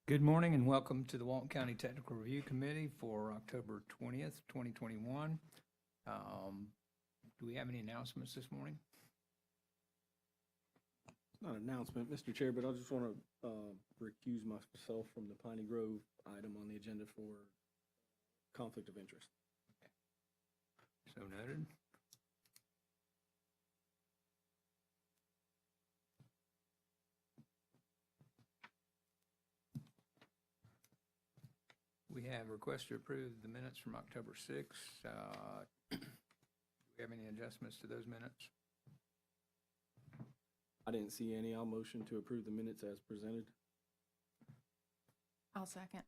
Good morning and welcome to the Walton County Technical Review Committee for October 20th, 2021. Do we have any announcements this morning? It's not an announcement, Mr. Chair, but I just want to recuse myself from the Piney Grove item on the agenda for conflict of interest. So noted. We have requests to approve the minutes from October 6th. Do we have any adjustments to those minutes? I didn't see any. I'll motion to approve the minutes as presented. I'll second.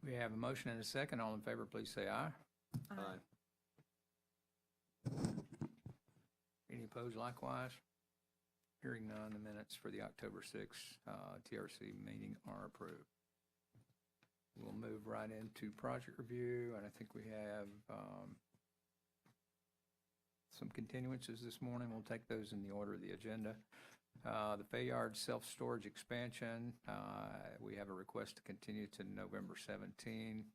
We have a motion and a second. All in favor, please say aye. Aye. Any opposed likewise? Hearing none, the minutes for the October 6th TRC meeting are approved. We'll move right into project review, and I think we have some continuances this morning. We'll take those in the order of the agenda. The Fayard self-storage expansion, we have a request to continue to November 17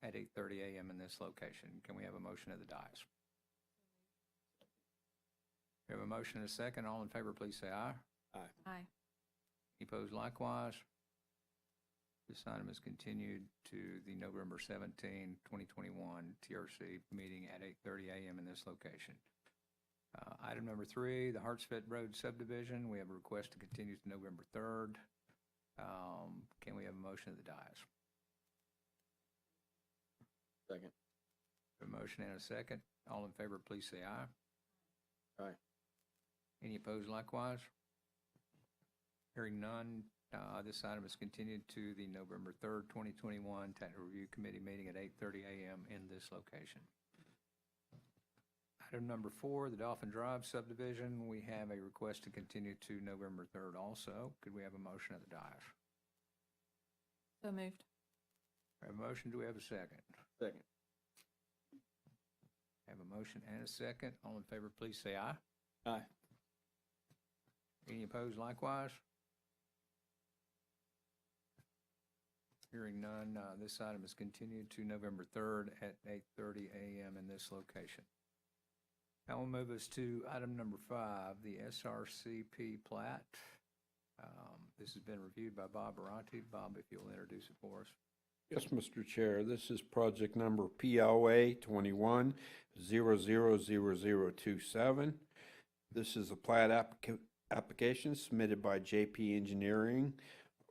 at 8:30 a.m. in this location. Can we have a motion of the dais? We have a motion and a second. All in favor, please say aye. Aye. Aye. Any opposed likewise? This item is continued to the November 17, 2021 TRC meeting at 8:30 a.m. in this location. Item number 3, the Hartsford Road subdivision. We have a request to continue to November 3rd. Can we have a motion of the dais? Second. A motion and a second. All in favor, please say aye. Aye. Any opposed likewise? Hearing none, this item is continued to the November 3rd, 2021 Technical Review Committee meeting at 8:30 a.m. in this location. Item number 4, the Dolphin Drive subdivision. We have a request to continue to November 3rd also. Could we have a motion of the dais? So moved. We have a motion. Do we have a second? Second. Have a motion and a second. All in favor, please say aye. Aye. Any opposed likewise? Hearing none, this item is continued to November 3rd at 8:30 a.m. in this location. That will move us to item number 5, the SRCP plat. This has been reviewed by Bob Baronti. Bob, if you'll introduce it for us. Yes, Mr. Chair, this is project number PLA 21-000027. This is a plat application submitted by JP Engineering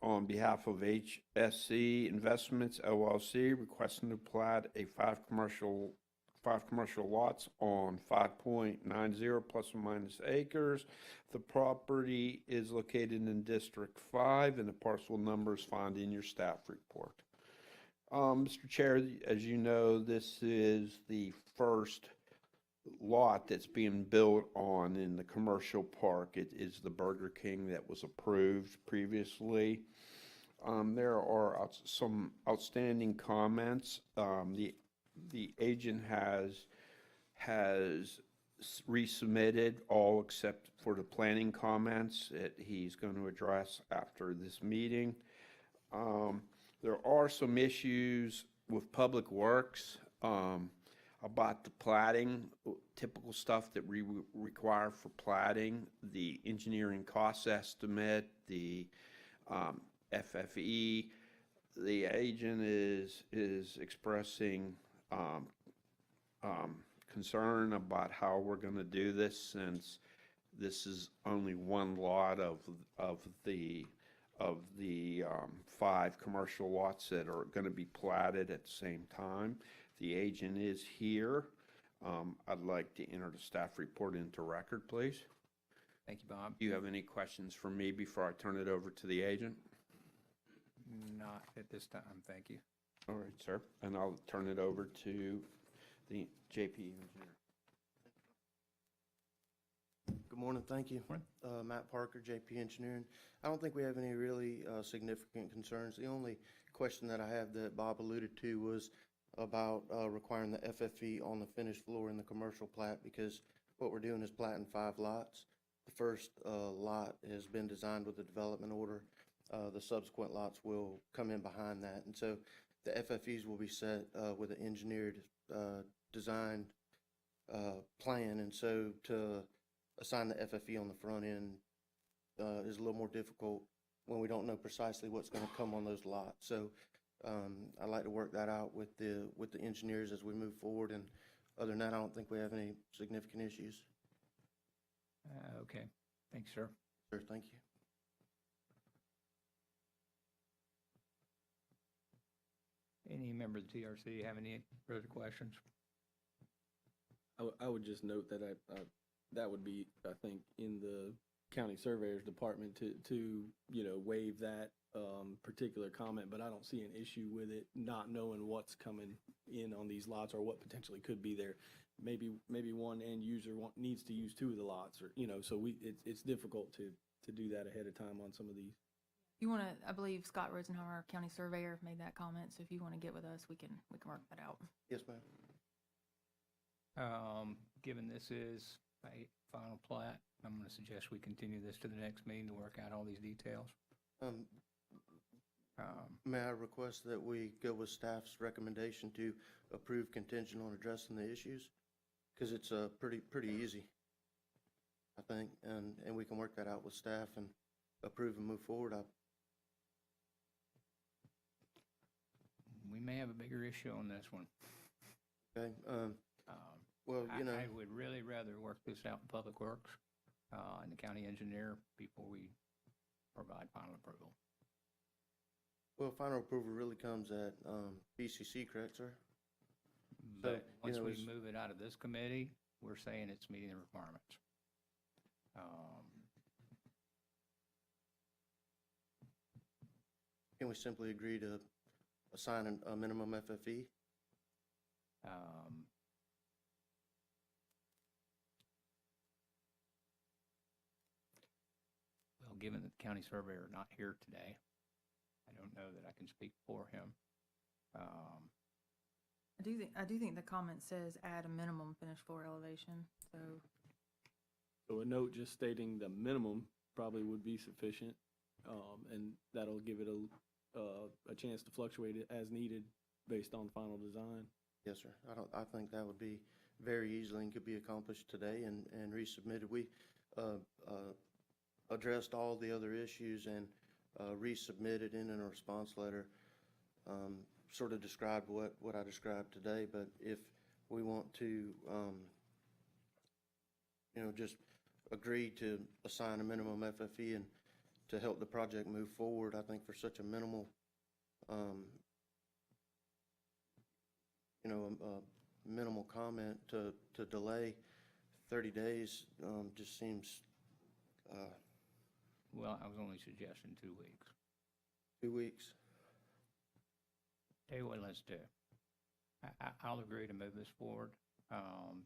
on behalf of HSC Investments LLC, requesting to plat a five commercial lots on 5.90 plus or minus acres. The property is located in District 5, and the parcel number is found in your staff report. Mr. Chair, as you know, this is the first lot that's being built on in the commercial park. It is the Burger King that was approved previously. There are some outstanding comments. The agent has resubmitted all except for the planning comments that he's going to address after this meeting. There are some issues with Public Works about the platting, typical stuff that we require for platting, the engineering cost estimate, the FFE. The agent is expressing concern about how we're going to do this, since this is only one lot of the 5 commercial lots that are going to be platted at the same time. The agent is here. I'd like to enter the staff report into record, please. Thank you, Bob. Do you have any questions for me before I turn it over to the agent? Not at this time, thank you. All right, sir. And I'll turn it over to the JP engineer. Good morning, thank you. Morning. Matt Parker, JP Engineering. I don't think we have any really significant concerns. The only question that I have that Bob alluded to was about requiring the FFE on the finished floor in the commercial plat, because what we're doing is platting 5 lots. The first lot has been designed with a development order, the subsequent lots will come in behind that. And so the FFEs will be set with an engineered design plan. And so to assign the FFE on the front end is a little more difficult when we don't know precisely what's going to come on those lots. So I'd like to work that out with the engineers as we move forward. And other than that, I don't think we have any significant issues. Okay, thanks, sir. Sir, thank you. Any member of the TRC have any further questions? I would just note that that would be, I think, in the county surveyor's department to waive that particular comment, but I don't see an issue with it not knowing what's coming in on these lots or what potentially could be there. Maybe one end user needs to use 2 of the lots, or so it's difficult to do that ahead of time on some of these. You want to, I believe Scott Rosenhauer, our county surveyor, made that comment, so if you want to get with us, we can work that out. Yes, ma'am. Given this is a final plat, I'm going to suggest we continue this to the next meeting to work out all these details. May I request that we go with staff's recommendation to approve contingent on addressing the issues? Because it's pretty easy, I think, and we can work that out with staff and approve and move forward. We may have a bigger issue on this one. Okay. Well, I would really rather work this out in Public Works and the county engineer before we provide final approval. Well, final approval really comes at BCC, correct, sir? But So, once we move it out of this committee, we're saying it's meeting the requirements. Can we simply agree to assign a minimum FFE? Well, given that the county surveyor is not here today, I don't know that I can speak for him. I do think the comment says add a minimum finished floor elevation, so. So a note just stating the minimum probably would be sufficient, and that'll give it a chance to fluctuate it as needed based on final design. Yes, sir. I think that would be very easily and could be accomplished today and resubmitted. We addressed all the other issues and resubmitted in a response letter, sort of described what I described today. But if we want to, just agree to assign a minimum FFE and to help the project move forward, I think for such a minimal, minimal comment to delay 30 days just seems. Well, I was only suggesting 2 weeks. 2 weeks. Tell you what, let's do. I'll agree to move this forward,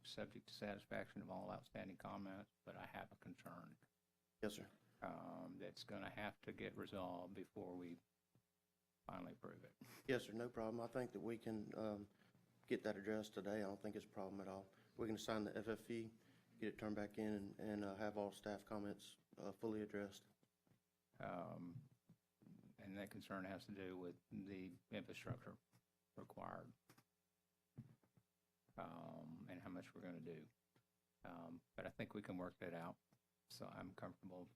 subject to satisfaction of all outstanding comments, but I have a concern. Yes, sir. That's going to have to get resolved before we finally approve it. Yes, sir, no problem. I think that we can get that addressed today. I don't think it's a problem at all. We can assign the FFE, get it turned back in, and have all staff comments fully addressed. And that concern has to do with the infrastructure required and how much we're going to do. But I think we can work that out, so I'm comfortable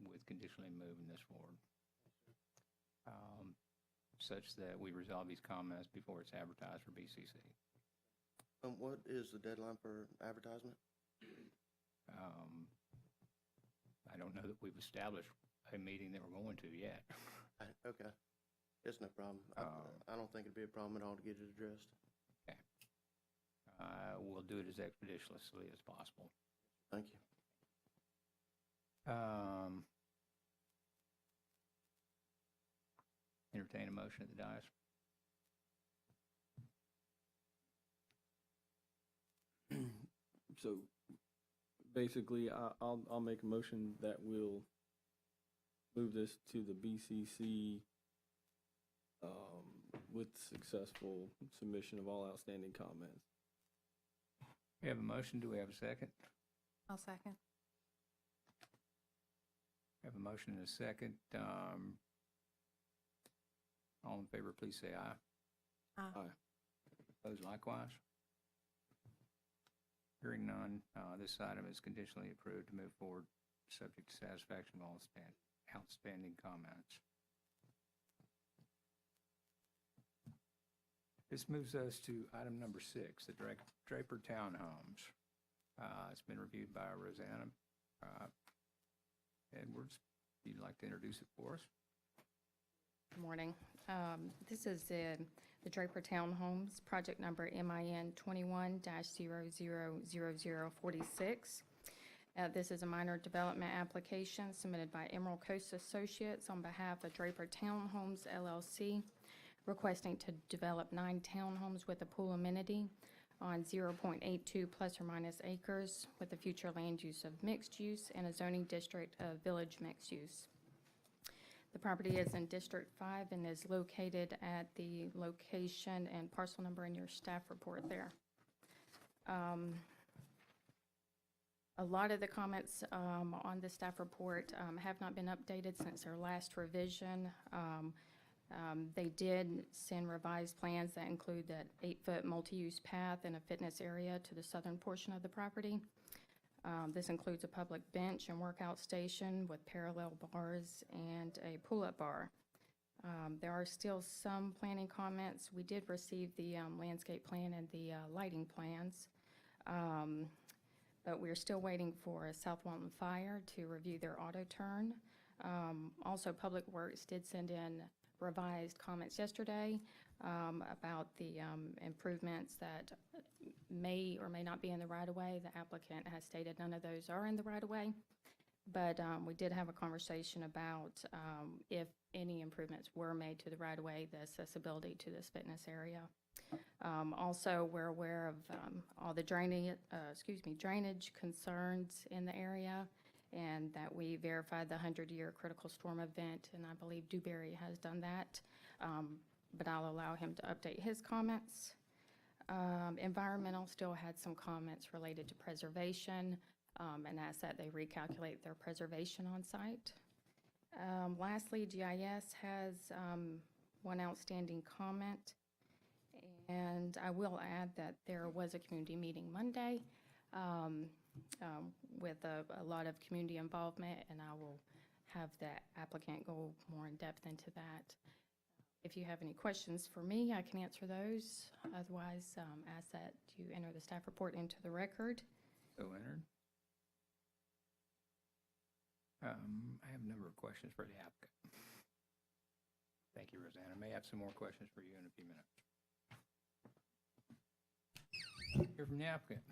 with conditionally moving this forward, such that we resolve these comments before it's advertised for BCC. What is the deadline for advertisement? I don't know that we've established a meeting that we're going to yet. Okay. It's no problem. I don't think it'd be a problem at all to get it addressed. Okay. We'll do it as expeditiously as possible. Thank you. Entertain a motion at the dais. So basically, I'll make a motion that we'll move this to the BCC with successful submission of all outstanding comments. We have a motion. Do we have a second? I'll second. We have a motion and a second. All in favor, please say aye. Aye. Opposed likewise. Hearing none, this item is conditionally approved to move forward, subject to satisfaction of all outstanding comments. This moves us to item number 6, the Draper Townhomes. It's been reviewed by Rosanna Edwards. If you'd like to introduce it for us. Good morning. This is the Draper Townhomes, project number MIN 21-000046. This is a minor development application submitted by Emerald Coast Associates on behalf of Draper Townhomes LLC, requesting to develop 9 townhomes with a pool amenity on 0.82 plus or minus acres with a future land use of mixed use and a zoning district of village mixed use. The property is in District 5 and is located at the location and parcel number in your staff report there. A lot of the comments on the staff report have not been updated since their last revision. They did send revised plans that include that 8-foot multi-use path and a fitness area to the southern portion of the property. This includes a public bench and workout station with parallel bars and a pull-up bar. There are still some planning comments. We did receive the landscape plan and the lighting plans, but we're still waiting for South Walton Fire to review their auto turn. Also, Public Works did send in revised comments yesterday about the improvements that may or may not be in the right-of-way. The applicant has stated none of those are in the right-of-way, but we did have a conversation about if any improvements were made to the right-of-way, the accessibility to this fitness area. Also, we're aware of all the drainage concerns in the area, and that we verified the 100-year critical storm event, and I believe Dewberry has done that, but I'll allow him to update his comments. Environmental still had some comments related to preservation, and asked that they recalculate their preservation on site. Lastly, GIS has one outstanding comment, and I will add that there was a community meeting Monday with a lot of community involvement, and I will have the applicant go more in depth into that. If you have any questions for me, I can answer those. Otherwise, ask that you enter the staff report into the record. So entered. I have a number of questions for the applicant. Thank you, Rosanna. May have some more questions for you in a few minutes. Hear from the applicant.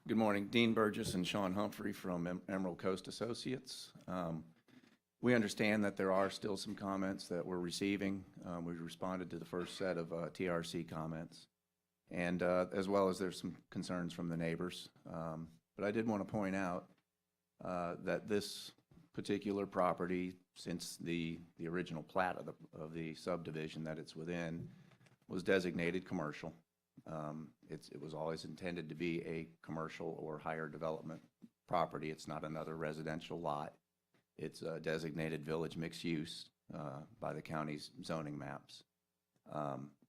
Good morning. Dean Burgess and Sean Humphrey from Emerald Coast Associates. We understand that there are still some comments that we're receiving. We responded to the first set of TRC comments, and as well as there's some concerns from the neighbors. But I did want to point out that this particular property, since the original plat of the subdivision that it's within, was designated commercial. It was always intended to be a commercial or higher development property. It's not another residential lot. It's a designated village mixed use by the county's zoning maps.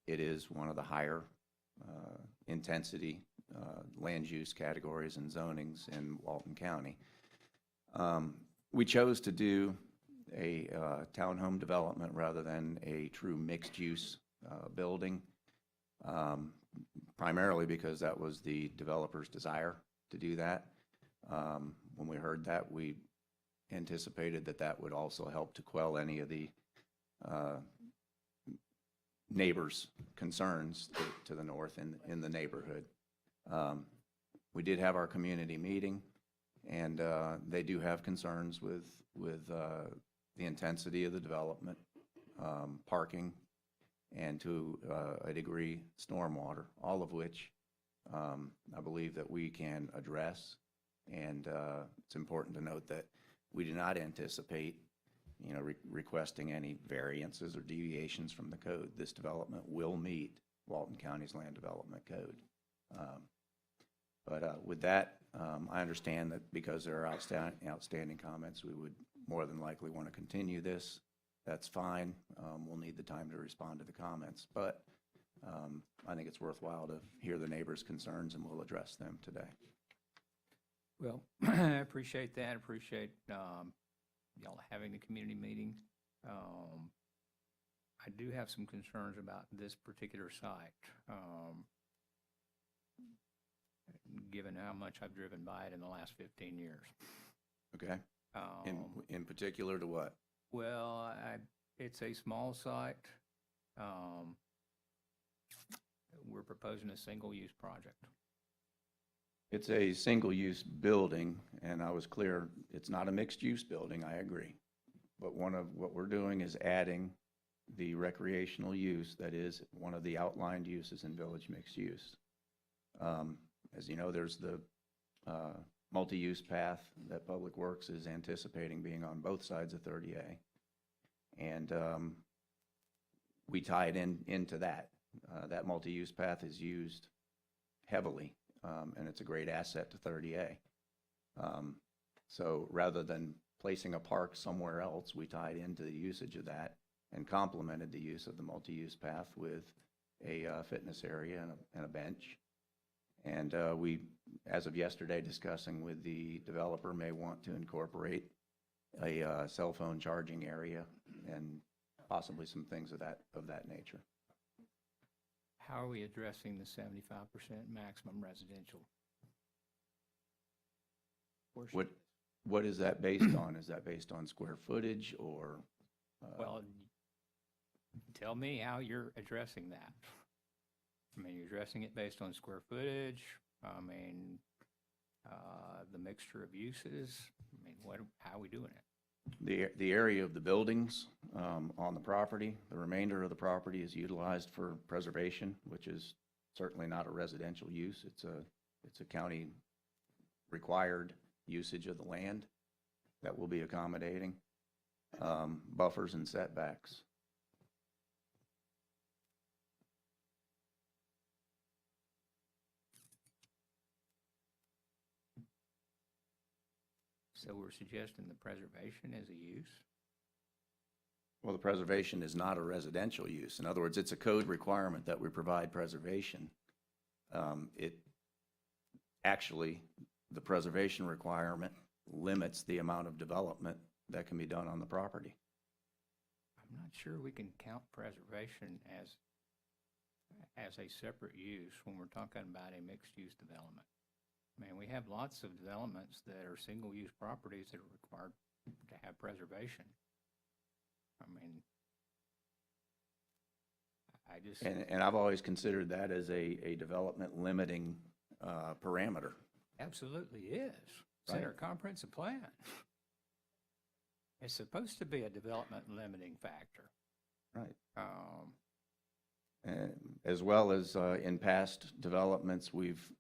It is one of the higher intensity land use categories and zonings in Walton County. We chose to do a townhome development rather than a true mixed use building, primarily because that was the developer's desire to do that. When we heard that, we anticipated that that would also help to quell any of the neighbors' concerns to the north in the neighborhood. We did have our community meeting, and they do have concerns with the intensity of the development, parking, and to a degree, stormwater, all of which I believe that we can address. And it's important to note that we do not anticipate, requesting any variances or deviations from the code. This development will meet Walton County's Land Development Code. But with that, I understand that because there are outstanding comments, we would more than likely want to continue this that's fine. We'll need the time to respond to the comments, but I think it's worthwhile to hear the neighbors' concerns, and we'll address them today. Well, I appreciate that. Appreciate y'all having the community meeting. I do have some concerns about this particular site, given how much I've driven by it in the last 15 years. Okay? In particular to what? Well, it's a small site. We're proposing a single-use project. It's a single-use building, and I was clear, it's not a mixed-use building, I agree. But one of what we're doing is adding the recreational use that is one of the outlined uses in village mixed use. As you know, there's the multi-use path that Public Works is anticipating being on both sides of 30A. And we tie it into that. That multi-use path is used heavily, and it's a great asset to 30A. So rather than placing a park somewhere else, we tied into the usage of that and complemented the use of the multi-use path with a fitness area and a bench. And we, as of yesterday, discussing with the developer, may want to incorporate a cell phone charging area and possibly some things of that nature. How are we addressing the 75% maximum residential? What is that based on? Is that based on square footage or? Well, tell me how you're addressing that. I mean, you're addressing it based on square footage. I mean, the mixture of uses. I mean, how are we doing it? The area of the buildings on the property, the remainder of the property is utilized for preservation, which is certainly not a residential use. It's a county required usage of the land that will be accommodating buffers and setbacks. So we're suggesting the preservation as a use? Well, the preservation is not a residential use. In other words, it's a code requirement that we provide preservation. Actually, the preservation requirement limits the amount of development that can be done on the property. I'm not sure we can count preservation as a separate use when we're talking about a mixed-use development. I mean, we have lots of developments that are single-use properties that are required to have preservation. I mean, I just... And I've always considered that as a development limiting parameter. Absolutely is. It's in Right. our comprehensive plan. It's supposed to be a development limiting factor. Right. As well as in past developments, we've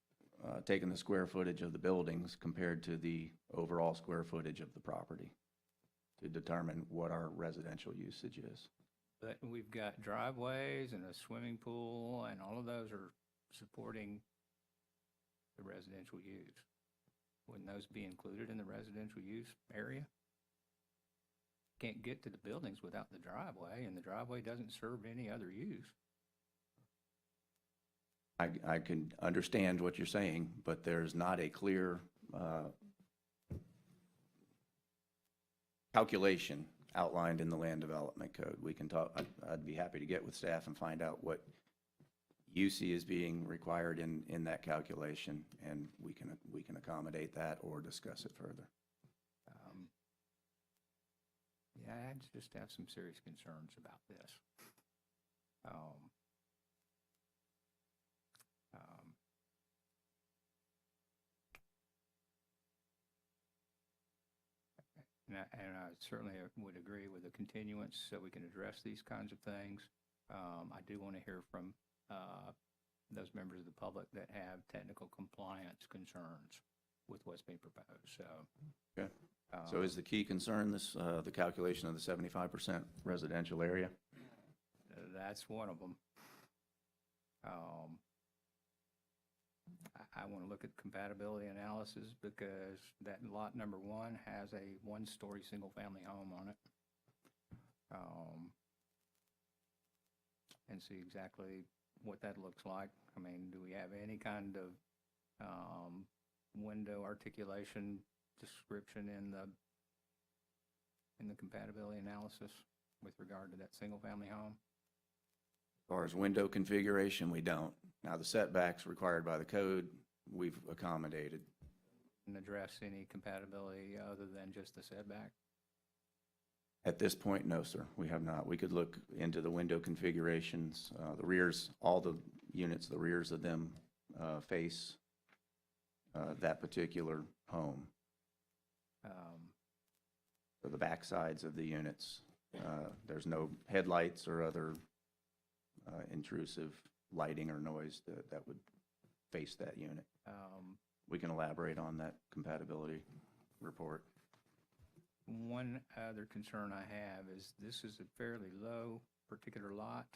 taken the square footage of the buildings compared to the overall square footage of the property to determine what our residential usage is. But we've got driveways and a swimming pool, and all of those are supporting the residential use. Wouldn't those be included in the residential use area? Can't get to the buildings without the driveway, and the driveway doesn't serve any other use. I can understand what you're saying, but there's not a clear calculation outlined in the land development code. We can talk, I'd be happy to get with staff and find out what UC is being required in that calculation, and we can accommodate that or discuss it further. Yeah, I just have some serious concerns about this. And I certainly would agree with the continuance so we can address these kinds of things. I do want to hear from those members of the public that have technical compliance concerns with what's being proposed. So, Okay. So is the key concern this the calculation of the 75% residential area? that's one of them. I want to look at compatibility analysis because that lot number one has a one-story single-family home on it. and see exactly what that looks like. I mean, do we have any kind of window articulation description in the compatibility analysis with regard to that single-family home? As far as window configuration, we don't. Now, the setbacks required by the code, we've accommodated. And address any compatibility other than just the setback? At this point, no, sir, we have not. We could look into the window configurations, the rears, all the units, the rears of them face that particular home. So the back sides of the units, there's no headlights or other intrusive lighting or noise that would face that unit. We can elaborate on that compatibility report. One other concern I have is this is a fairly low particular lot.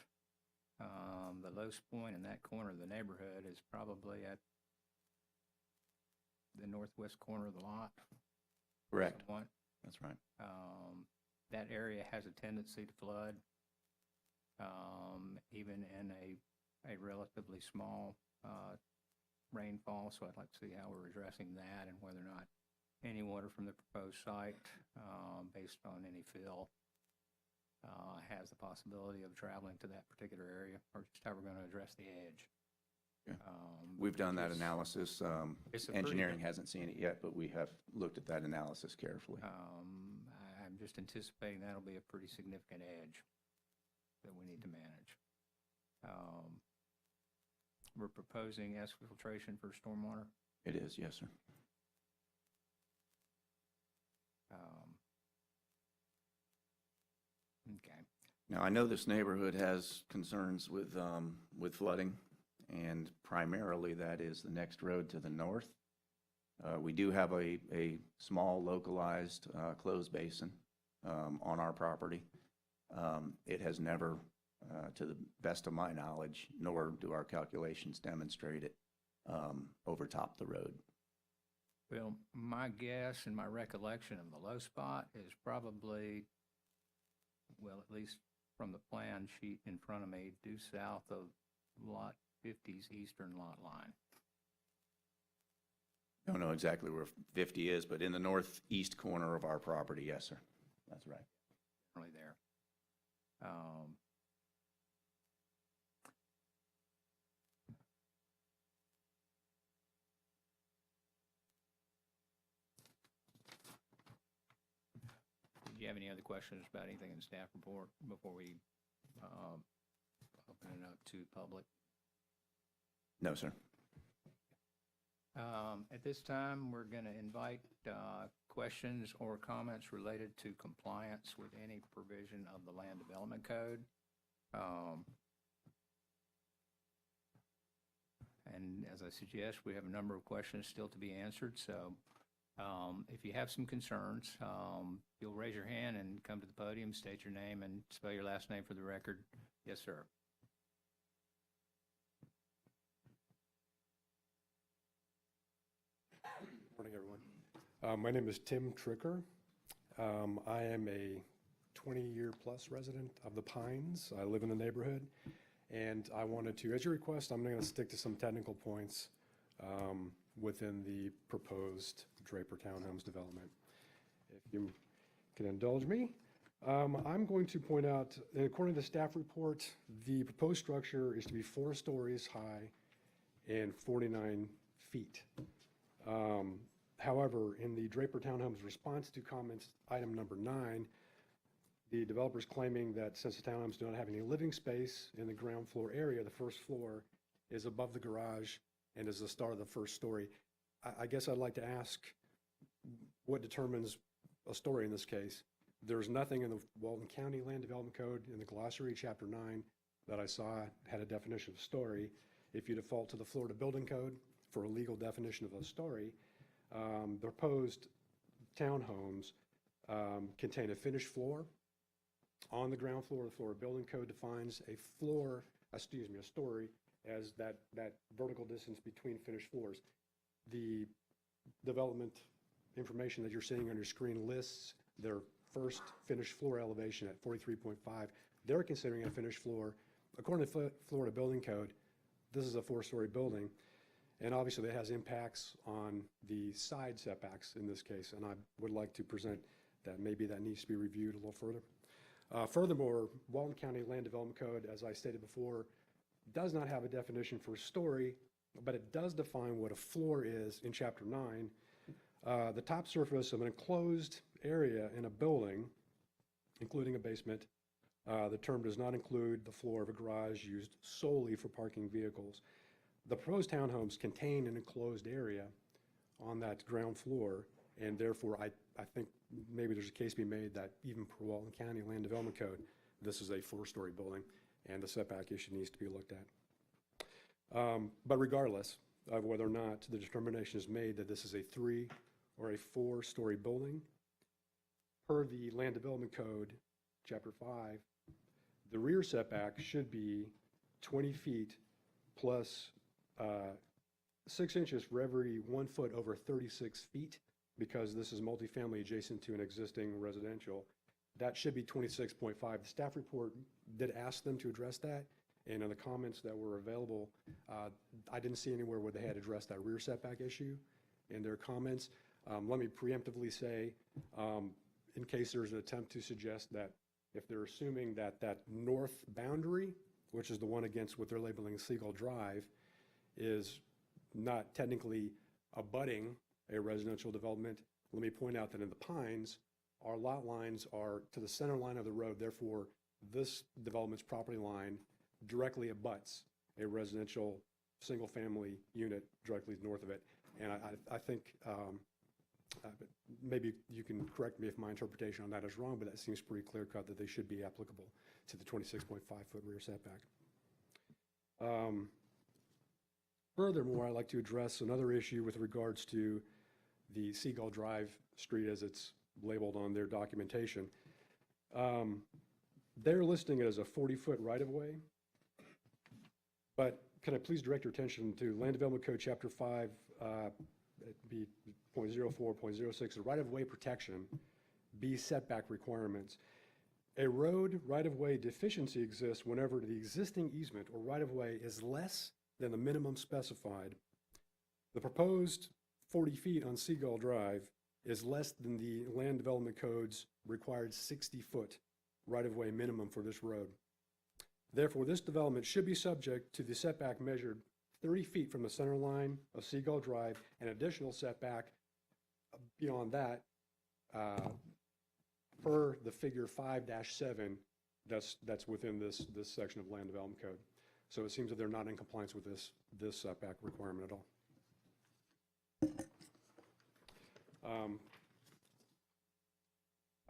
The lowest point in that corner of the neighborhood is probably at the northwest corner of the lot. Correct. Somewhat. That's right. That area has a tendency to flood, even in a relatively small rainfall. So I'd like to see how we're addressing that and whether or not any water from the proposed site, based on any fill, has the possibility of traveling to that particular area, or just how we're going to address the edge. Yeah. We've done that analysis. It's a pretty- Engineering hasn't seen it yet, but we have looked at that analysis carefully. I'm just anticipating that'll be a pretty significant edge that we need to manage. We're proposing exfiltration for stormwater. It is, yes, sir. Okay. Now, I know this neighborhood has concerns with flooding, and primarily that is the next road to the north. We do have a small localized closed basin on our property. It has never, to the best of my knowledge, nor do our calculations demonstrate it, overtopped the road. Well, my guess and my recollection of the low spot is probably, well, at least from the plan sheet in front of me, due south of Lot 50's eastern lot line. Don't know exactly where 50 is, but in the northeast corner of our property, yes, sir. That's right. Really there. Did you have any other questions about anything in the staff report before we open it up to public? No, sir. At this time, we're going to invite questions or comments related to compliance with any provision of the Land Development Code. And as I suggest, we have a number of questions still to be answered. So if you have some concerns, you'll raise your hand and come to the podium, state your name, and spell your last name for the record. Yes, sir. Morning, everyone. My name is Tim Tricker. I am a 20-year-plus resident of the Pines. I live in the neighborhood, and I wanted to, at your request, I'm going to stick to some technical points within the proposed Draper Townhomes development. If you can indulge me, I'm going to point out, according to the staff report, the proposed structure is to be 4 stories high and 49 feet. However, in the Draper Townhomes response to comments item number 9, the developer's claiming that since the townhomes do not have any living space in the ground floor area, the first floor is above the garage and is the start of the first story. I guess I'd like to ask what determines a story in this case. There's nothing in the Walton County Land Development Code in the glossary, Chapter 9, that I saw had a definition of story. If you default to the Florida Building Code for a legal definition of a story, the proposed townhomes contain a finished floor. On the ground floor, the Florida Building Code defines a story as that vertical distance between finished floors. The development information that you're seeing on your screen lists their first finished floor elevation at 43.5. They're considering a finished floor according to Florida Building Code, this is a 4-story building, and obviously that has impacts on the side setbacks in this case, and I would like to present that maybe that needs to be reviewed a little further. Furthermore, Walton County Land Development Code, as I stated before, does not have a definition for story, but it does define what a floor is in Chapter 9. The top surface of an enclosed area in a building, including a basement. The term does not include the floor of a garage used solely for parking vehicles. The proposed townhomes contain an enclosed area on that ground floor, and therefore I think maybe there's a case to be made that even per Walton County Land Development Code, this is a 4-story building, and the setback issue needs to be looked at. But regardless of whether or not the determination is made that this is a 3 or a 4-story building, per the Land Development Code, Chapter 5, the rear setback should be 20 feet plus 6 inches for every 1 foot over 36 feet, because this is multifamily adjacent to an existing residential. That should be 26.5. The staff report did ask them to address that, and in the comments that were available, I didn't see anywhere where they had addressed that rear setback issue in their comments. Let me preemptively say, in case there's an attempt to suggest that if they're assuming that that north boundary, which is the one against what they're labeling Seagull Drive, is not technically abutting a residential development, let me point out that in the Pines, our lot lines are to the center line of the road. Therefore, this development's property line directly abuts a residential single-family unit directly north of it. And I think maybe you can correct me if my interpretation on that is wrong, but that seems pretty clear-cut that they should be applicable to the 26.5-foot rear setback. Furthermore, I'd like to address another issue with regards to the Seagull Drive street as it's labeled on their documentation. They're listing it as a 40-foot right-of-way, but can I please direct your attention to Land Development Code Chapter 5, it'd be .04, .06, the right-of-way protection, B, setback requirements. A road right-of-way deficiency exists whenever the existing easement or right-of-way is less than the minimum specified. The proposed 40 feet on Seagull Drive is less than the Land Development Code's required 60-foot right-of-way minimum for this road. Therefore, this development should be subject to the setback measured 30 feet from the center line of Seagull Drive, and additional setback beyond that per the figure 5-7 that's within this section of Land Development Code. So it seems that they're not in compliance with this setback requirement at all.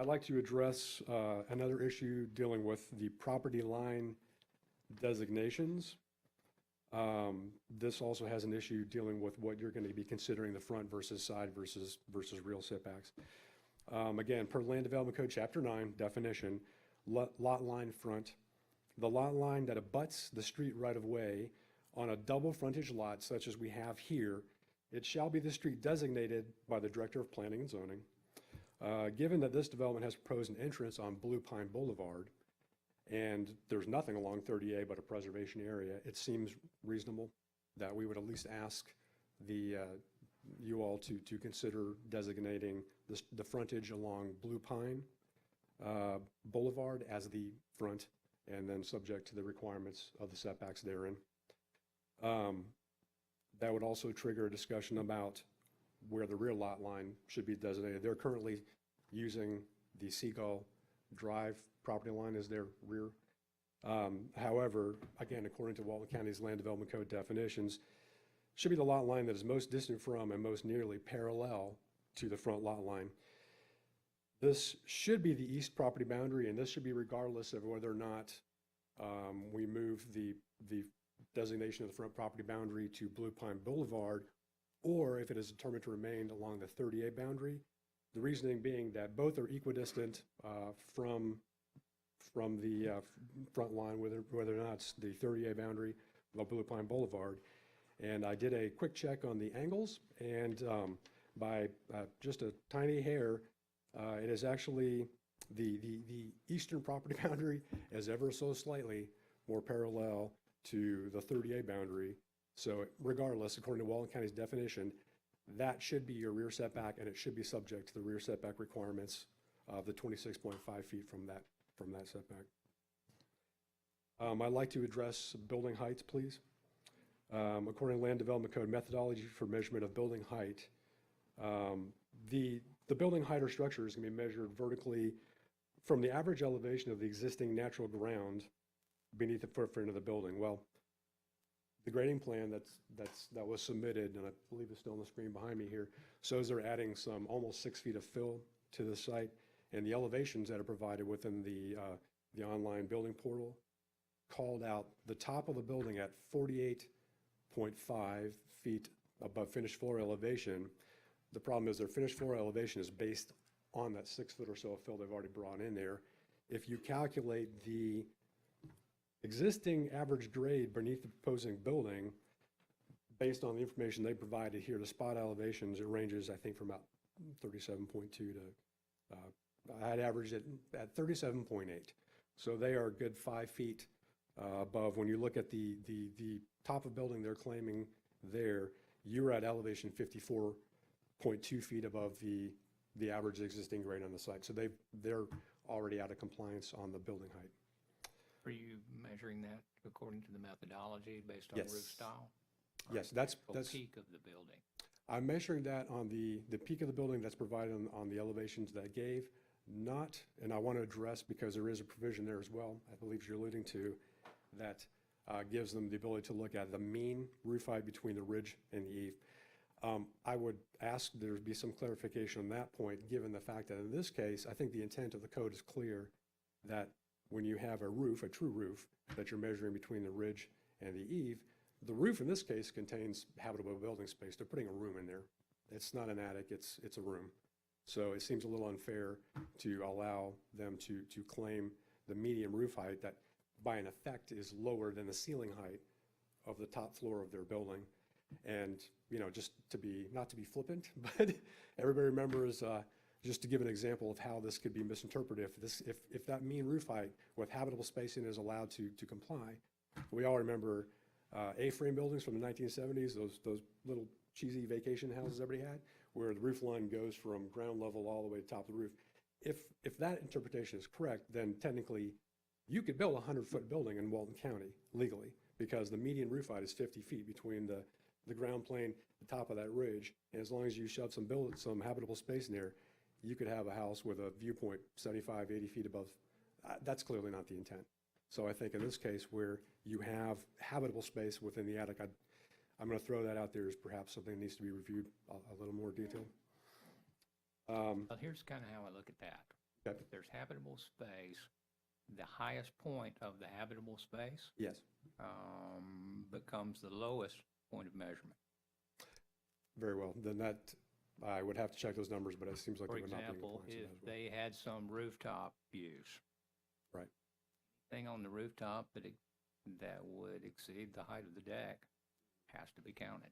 I'd like to address another issue dealing with the property line designations. This also has an issue dealing with what you're going to be considering the front versus side versus real setbacks. Again, per Land Development Code Chapter 9 definition, lot line front, the lot line that abuts the street right-of-way on a double frontage lot such as we have here, it shall be the street designated by the Director of Planning and Zoning. Given that this development has proposed an entrance on Blue Pine Boulevard, and there's nothing along 30A but a preservation area, it seems reasonable that we would at least ask you all to consider designating the frontage along Blue Pine Boulevard as the front, and then subject to the requirements of the setbacks therein. That would also trigger a discussion about where the rear lot line should be designated. They're currently using the Seagull Drive property line as their rear. However, again, according to Walton County's Land Development Code definitions, should be the lot line that is most distant from and most nearly parallel to the front lot line. This should be the east property boundary, and this should be regardless of whether or not we move the designation of the front property boundary to Blue Pine Boulevard, or if it is determined to remain along the 30A boundary. The reasoning being that both are equidistant from the front line, whether or not it's the 30A boundary or Blue Pine Boulevard. And I did a quick check on the angles, and by just a tiny hair, it is actually the eastern property boundary is ever so slightly more parallel to the 30A boundary. So regardless, according to Walton County's definition, that should be your rear setback, and it should be subject to the rear setback requirements of the 26.5 feet from that setback. I'd like to address building heights, please. According to Land Development Code methodology for measurement of building height, the building height or structure is going to be measured vertically from the average elevation of the existing natural ground beneath the footprint of the building. Well, the grading plan that was submitted, and I believe it's still on the screen behind me here, shows they're adding some almost 6 feet of fill to the site, and the elevations that are provided within the online building portal called out the top of the building at 48.5 feet above finished floor elevation. The problem is their finished floor elevation is based on that 6 foot or so of fill they've already brought in there. If you calculate the existing average grade beneath the proposing building, based on the information they provided here, the spot elevations, it ranges, I think, from about 37.2 to, I'd average it at 37.8. So they are a good 5 feet above. When you look at the top of building they're claiming there, you're at elevation 54.2 feet above the average existing grade on the site. So they're already out of compliance on the building height. Are you measuring that according to the methodology based on Yes. roof style? Yes, that's Peak of the building. I'm measuring that on the peak of the building that's provided on the elevations that I gave, not, and I want to address, because there is a provision there as well, I believe you're alluding to, that gives them the ability to look at the mean roof height between the ridge and the eave. I would ask there be some clarification on that point, given the fact that in this case, I think the intent of the code is clear, that when you have a roof, a true roof, that you're measuring between the ridge and the eave, the roof in this case contains habitable building space. They're putting a room in there. It's not an attic, it's a room. So it seems a little unfair to allow them to claim the median roof height that by an effect is lower than the ceiling height of the top floor of their building. And, you know, just to be, not to be flippant, but everybody remembers, just to give an example of how this could be misinterpreted, if that mean roof height with habitable spacing is allowed to comply, we all remember A-frame buildings from the 1970s, those little cheesy vacation houses everybody had, where the roof line goes from ground level all the way to the top of the roof. If that interpretation is correct, then technically you could build a 100-foot building in Walton County legally, because the median roof height is 50 feet between the ground plane, the top of that ridge, and as long as you shove some habitable space in there, you could have a house with a viewpoint 75, 80 feet above. That's clearly not the intent. So I think in this case where you have habitable space within the attic, I'm going to throw that out there as perhaps something that needs to be reviewed a little more detail. Well, here's kind of how I look at that. Okay. If there's habitable space, the highest point of the habitable space Yes. becomes the lowest point of measurement. Very well. Then that, I would have to check those numbers, but it seems like For they would not be in example, compliance with if that as well. they had some rooftop views. Right. Thing on the rooftop that would exceed the height of the deck has to be counted,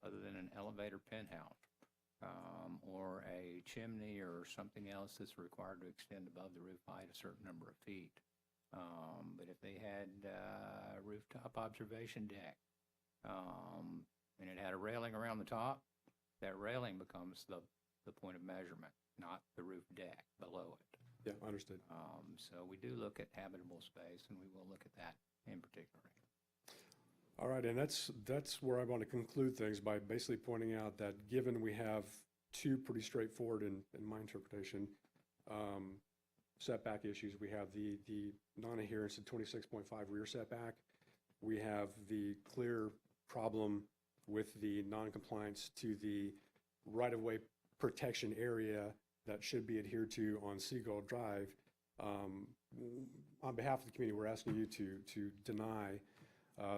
other than an elevator penthouse, or a chimney or something else that's required to extend above the roof height a certain number of feet. But if they had a rooftop observation deck, and it had a railing around the top, that railing becomes the point of measurement, not the roof deck below it. Yeah, understood. So we do look at habitable space, and we will look at that in particular. All right, and that's where I want to conclude things by basically pointing out that given we have two pretty straightforward, in my interpretation, setback issues, we have the non-adherence to 26.5 rear setback. We have the clear problem with the non-compliance to the right-of-way protection area that should be adhered to on Seagull Drive. On behalf of the community, we're asking you to deny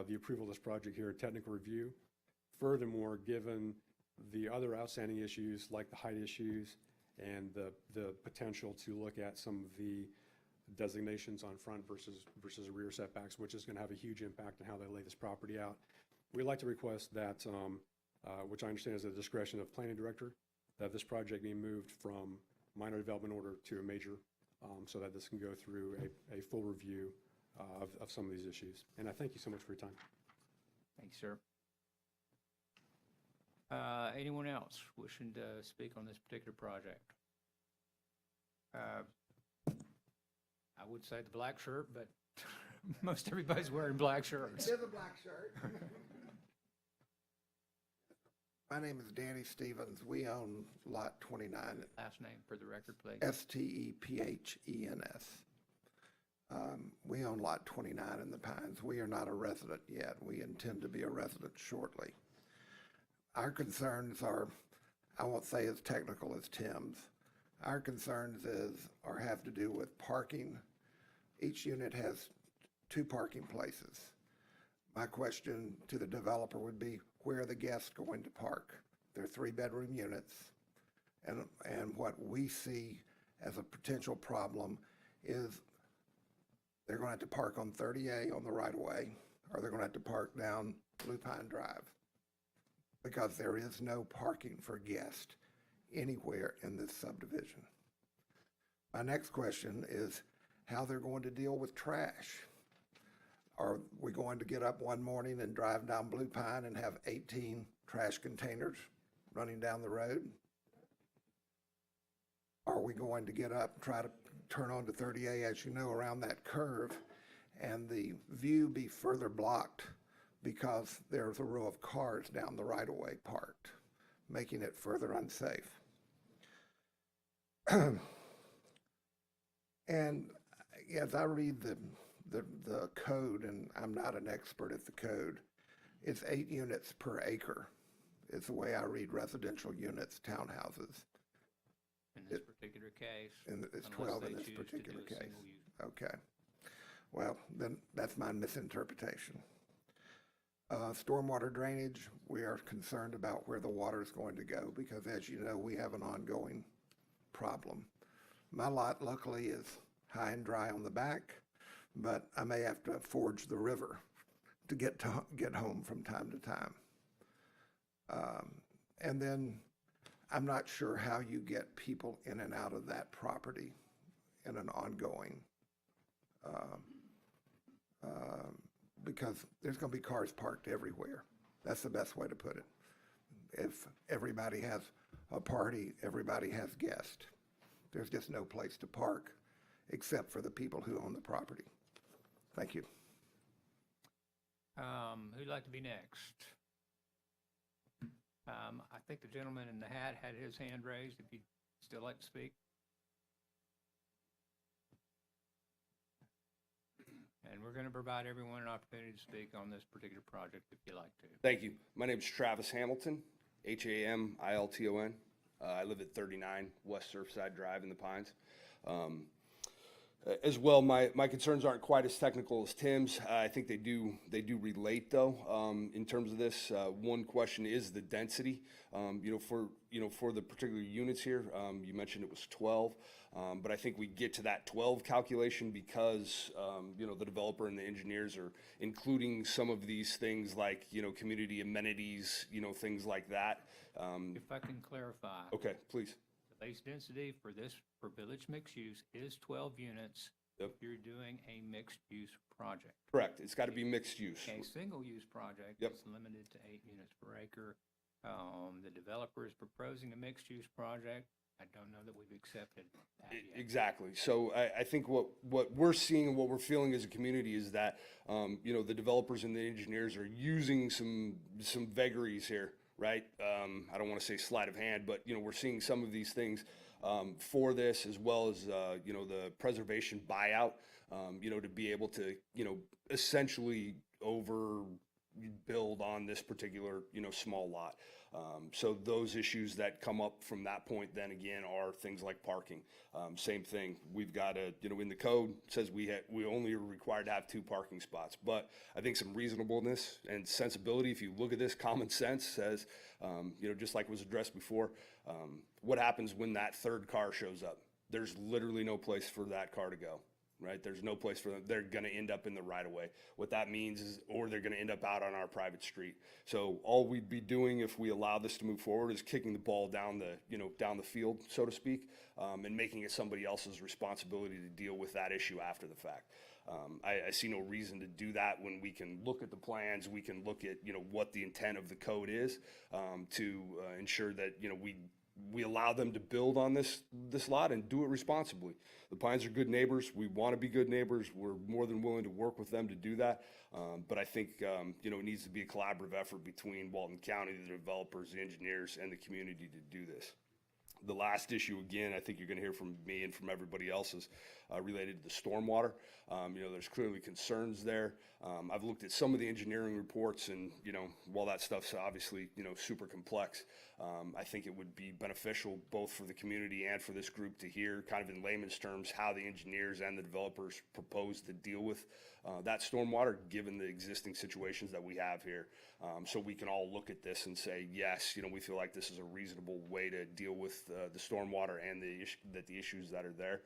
the approval of this project here at technical review. Furthermore, given the other outstanding issues like the height issues and the potential to look at some of the designations on front versus rear setbacks, which is going to have a huge impact on how they lay this property out, we'd like to request that, which I understand is the discretion of planning director, that this project be moved from minor development order to a major, so that this can go through a full review of some of these issues. And I thank you so much for your time. Thank you, sir. Anyone else wishing to speak on this particular project? I would say the black shirt, but most everybody's wearing black shirts. It is a black shirt. My name is Danny Stevens. We own Lot 29, Last name for the record, please. Stephenes. We own Lot 29 in the Pines. We are not a resident yet. We intend to be a resident shortly. Our concerns are, I won't say as technical as Tim's. Our concerns have to do with parking. Each unit has 2 parking places. My question to the developer would be, where are the guests going to park? They're 3-bedroom units. And what we see as a potential problem is they're going to have to park on 30A on the right-of-way, or they're going to have to park down Blue Pine Drive, because there is no parking for guests anywhere in this subdivision. My next question is how they're going to deal with trash. Are we going to get up one morning and drive down Blue Pine and have 18 trash containers running down the road? Are we going to get up and try to turn onto 30A, as you know, around that curve, and the view be further blocked because there's a row of cars down the right-of-way parked, making it further unsafe? And as I read the code, and I'm not an expert at the code, it's 8 units per acre is the way I read residential units, townhouses. In this particular case. And it's unless 12 they in this choose to particular do a case. single use. Okay. Well, then that's my misinterpretation. Stormwater drainage, we are concerned about where the water is going to go because, as you know, we have an ongoing problem. My lot luckily is high and dry on the back, but I may have to forge the river to get home from time to time. And then I'm not sure how you get people in and out of that property in an ongoing, because there's going to be cars parked everywhere. That's the best way to put it. If everybody has a party, everybody has guests. There's just no place to park except for the people who own the property. Thank you. Who'd like to be next? I think the gentleman in the hat had his hand raised, if you'd still like to speak. And we're going to provide everyone an opportunity to speak on this particular project if you'd like to. Thank you. My name is Travis Hamilton, Hamilton. I live at 39 West Surfside Drive in the Pines. As well, my concerns aren't quite as technical as Tim's. I think they do relate though. In terms of this, one question is the density. For the particular units here, you mentioned it was 12, but I think we get to that 12 calculation because the developer and the engineers are including some of these things like community amenities, things like that. If I can clarify. Okay, please. The base density for village mixed use is 12 units. Yep. If you're doing a mixed use project. Correct. It's got to be mixed use. A single use project Yep. is limited to 8 units per acre. The developer is proposing a mixed use project. I don't know that we've accepted that yet. Exactly. So I think what we're seeing and what we're feeling as a community is that the developers and the engineers are using some vagaries here, right? I don't want to say sleight of hand, but we're seeing some of these things for this, as well as the preservation buyout, to be able to essentially overbuild on this particular small lot. So those issues that come up from that point then again are things like parking. Same thing. We've got in the code says we only are required to have 2 parking spots, but I think some reasonableness and sensibility, if you look at this, common sense says, just like was addressed before, what happens when that third car shows up? There's literally no place for that car to go. right? There's no place for them. They're going to end up in the right of way. What that means is, or they're going to end up out on our private street. So all we'd be doing if we allow this to move forward is kicking the ball down the field, so to speak, and making it somebody else's responsibility to deal with that issue after the fact. I see no reason to do that when we can look at the plans, we can look at, what the intent of the code is, to ensure that, we allow them to build on this lot and do it responsibly. The Pines are good neighbors. We want to be good neighbors. We're more than willing to work with them to do that. But I think, it needs to be a collaborative effort between Walton County, the developers, the engineers, and the community to do this. The last issue, again, I think you're going to hear from me and from everybody else, is related to the stormwater. There's clearly concerns there. I've looked at some of the engineering reports, and, while that stuff's obviously, super complex, I think it would be beneficial both for the community and for this group to hear, kind of in layman's terms, how the engineers and the developers propose to deal with that stormwater, given the existing situations that we have here. So we can all look at this and say, yes, we feel like this is a reasonable way to deal with the stormwater and the issues that are there.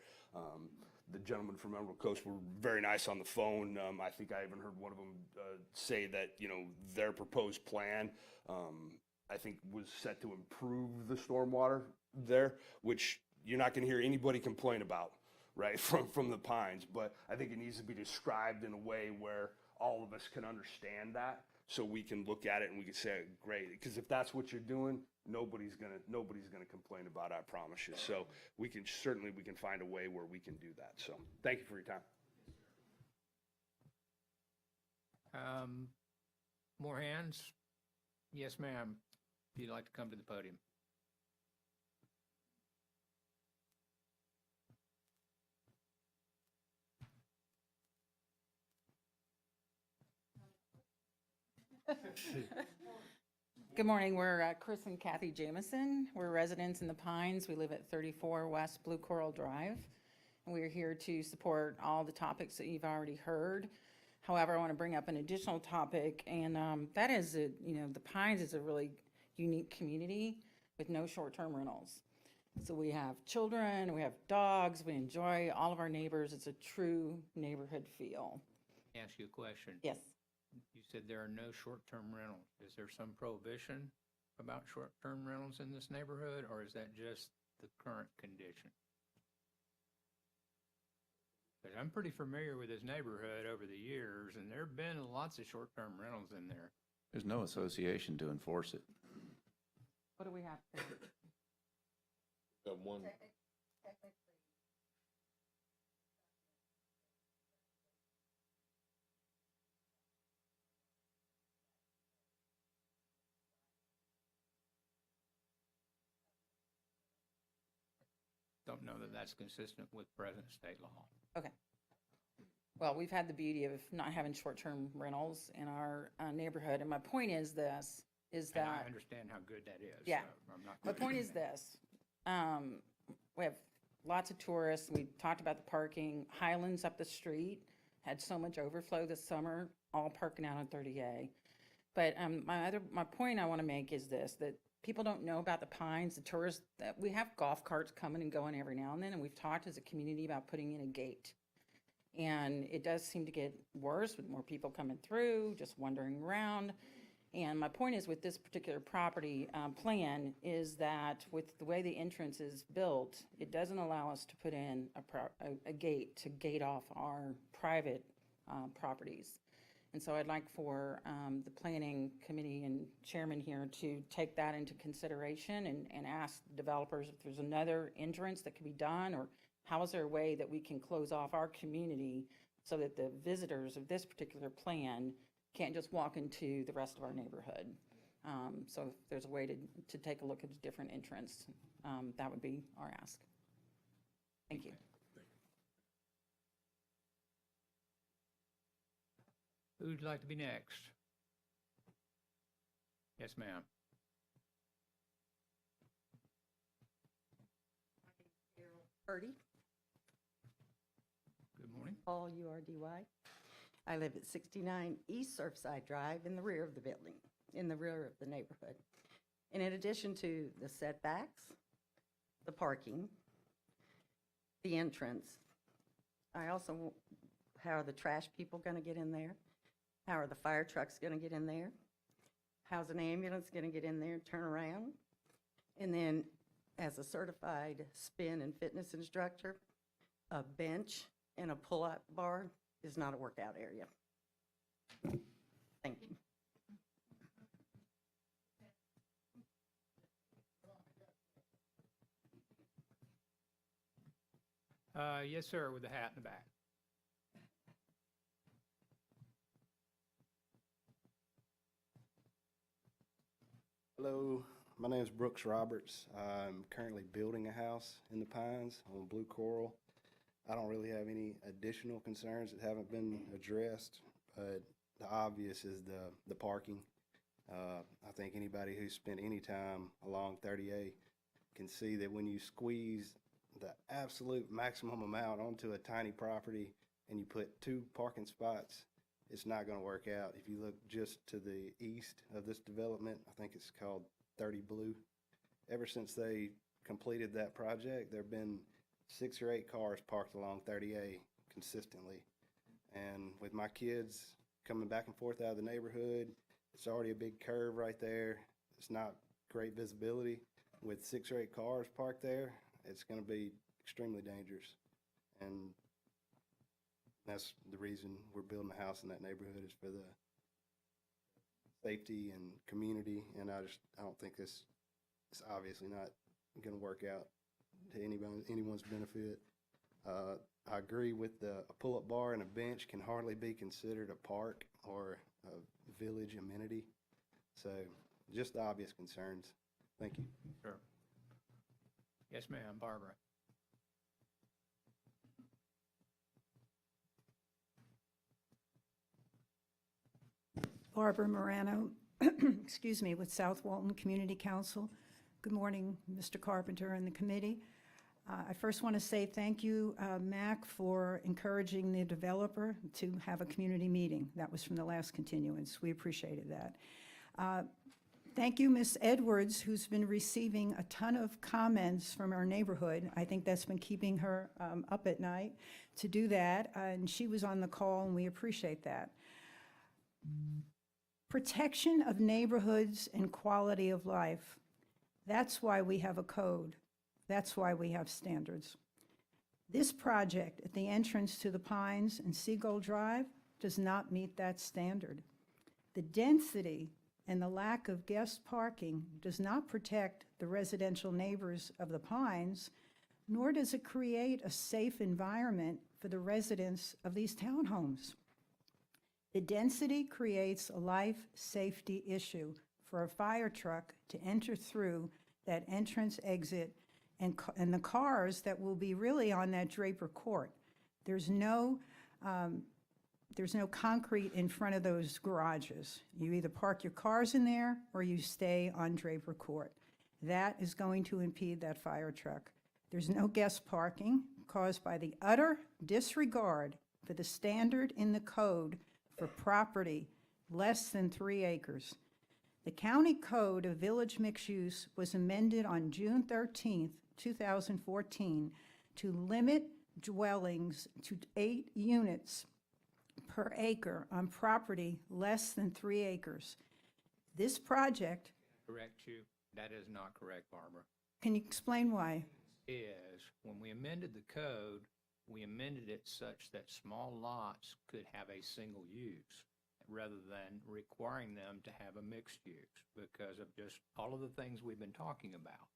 The gentleman from Emerald Coast were very nice on the phone. I think I even heard one of them say that, their proposed plan, I think, was set to improve the stormwater there, which you're not going to hear anybody complain about, right, from the Pines. But I think it needs to be described in a way where all of us can understand that, so we can look at it and we can say, great, because if that's what you're doing, nobody's gonna complain about it, I promise you. So we can find a way where we can do that. So thank you for your time. More hands? Yes, ma'am. If you'd like to come to the podium. Good morning. We're Chris and Kathy Jamison. We're residents in the Pines. We live at 34 West Blue Coral Drive, and we're here to support all the topics that you've already heard. However, I want to bring up an additional topic, and that is that, the Pines is a really unique community with no short-term rentals. So we have children, we have dogs, we enjoy all of our neighbors. It's a true neighborhood feel. Ask you a question. Yes. You said there are no short-term rentals. Is there some prohibition about short-term rentals in this neighborhood, or is that just the current condition? Because I'm pretty familiar with this neighborhood over the years, and there have been lots of short-term rentals in there. There's no association to enforce it. What do we have to do? One. Don't know that that's consistent with present state law. Okay. Well, we've had the beauty of not having short-term rentals in our neighborhood, and my point is this, is And that. I understand how good that is. Yeah. So I'm not My point is questioning that. this, we have lots of tourists, we talked about the parking, Highlands up the street had so much overflow this summer, all parking out on 30A. But my point I want to make is this, that people don't know about the Pines, the tourists, that we have golf carts coming and going every now and then, and we've talked as a community about putting in a gate. And it does seem to get worse with more people coming through, just wandering around. And my point is, with this particular property plan, is that with the way the entrance is built, it doesn't allow us to put in a gate to gate off our private properties. And so I'd like for the planning committee and chairman here to take that into consideration and ask developers if there's another entrance that could be done, or how is there a way that we can close off our community so that the visitors of this particular plan can't just walk into the rest of our neighborhood. So if there's a way to take a look at a different entrance, that would be our ask. Thank you. Who'd like to be next? Yes, ma'am. Purdy, Good morning. Paul, U-R-D-Y. I live at 69 East Surfside Drive in the rear of the building, in the rear of the neighborhood. And in addition to the setbacks, the parking, the entrance, I also, how are the trash people going to get in there? How are the fire trucks going to get in there? How's an ambulance going to get in there and turn around? And then, as a certified spin and fitness instructor, a bench and a pull-up bar is not a workout area. Thank you. Yes, sir, with the hat in the back. Hello, my name is Brooks Roberts. I'm currently building a house in the Pines on Blue Coral. I don't really have any additional concerns that haven't been addressed, but the obvious is the parking. I think anybody who's spent any time along 30A can see that when you squeeze the absolute maximum amount onto a tiny property and you put 2 parking spots, it's not going to work out. If you look just to the east of this development, I think it's called 30 Blue. Ever since they completed that project, there have been 6 or 8 cars parked along 30A consistently. And with my kids coming back and forth out of the neighborhood, it's already a big curve right there. It's not great visibility. With 6 or 8 cars parked there, it's going to be extremely dangerous. And that's the reason we're building a house in that neighborhood, is for the safety and community. And I don't think it's obviously not going to work out to anyone's benefit. I agree with a pull-up bar and a bench can hardly be considered a park or a village amenity. So just the obvious concerns. Thank you. Sure. Yes, ma'am, Barbara. Barbara Morano, excuse me, with South Walton Community Council. Good morning, Mr. Carpenter and the committee. I first want to say thank you, Mac, for encouraging the developer to have a community meeting. That was from the last continuance. We appreciated that. Thank you, Ms. Edwards, who's been receiving a ton of comments from our neighborhood. I think that's been keeping her up at night to do that, and she was on the call, and we appreciate that. Protection of neighborhoods and quality of life. That's why we have a code. That's why we have standards. This project at the entrance to the Pines and Seagull Drive does not meet that standard. The density and the lack of guest parking does not protect the residential neighbors of the Pines, nor does it create a safe environment for the residents of these townhomes. The density creates a life safety issue for a fire truck to enter through that entrance exit and the cars that will be really on that Draper court. There's no concrete in front of those garages. You either park your cars in there or you stay on Draper court. That is going to impede that fire truck. There's no guest parking caused by the utter disregard for the standard in the code for property less than 3 acres. The county code of village mixed use was amended on June 13th, 2014 to limit dwellings to 8 units per acre on property less than 3 acres. This project, Correct you. That is not correct, Barbara. can you explain why? Is when we amended the code, we amended it such that small lots could have a single use rather than requiring them to have a mixed use because of just all of the things we've been talking about.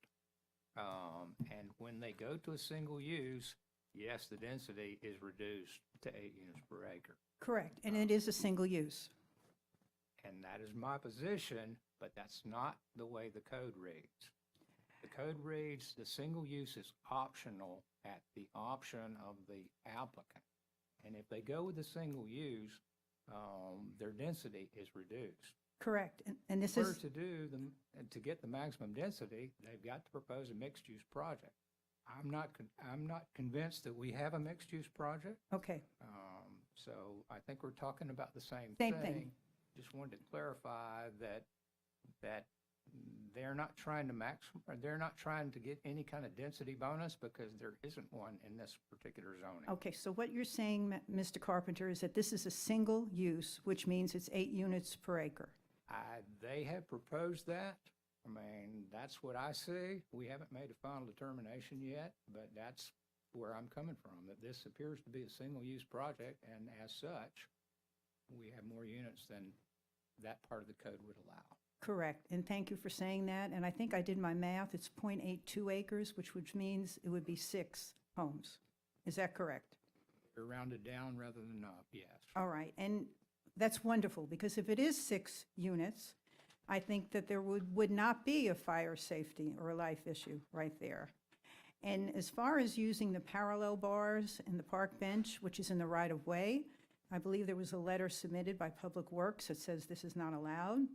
And when they go to a single use, yes, the density is reduced to 8 units per acre. Correct, and it is a single use. And that is my position, but that's not the way the code reads. The code reads the single use is optional at the option of the applicant. And if they go with a single use, their density is reduced. Correct, and this In order is, to get the maximum density, they've got to propose a mixed-use project. I'm not convinced that we have a mixed-use project. okay, So I think we're talking about the same Same thing. thing. Just wanted to clarify that they're not trying to they're not trying to get any kind of density bonus because there isn't one in this particular zoning. Okay, so what you're saying, Mr. Carpenter, is that this is a single use, which means it's 8 units per acre. They have proposed that. I mean, that's what I see. We haven't made a final determination yet, but that's where I'm coming from, that this appears to be a single-use project, and as such, we have more units than that part of the code would allow. Correct, and thank you for saying that. And I think I did my math. It's 0.82 acres, which means it would be 6 homes. Is that correct? They're rounded down rather than up, yes. All right, and that's wonderful, because if it is 6 units, I think that there would not be a fire safety or a life issue right there. And as far as using the parallel bars and the park bench, which is in the right-of-way, I believe there was a letter submitted by Public Works that says this is not allowed.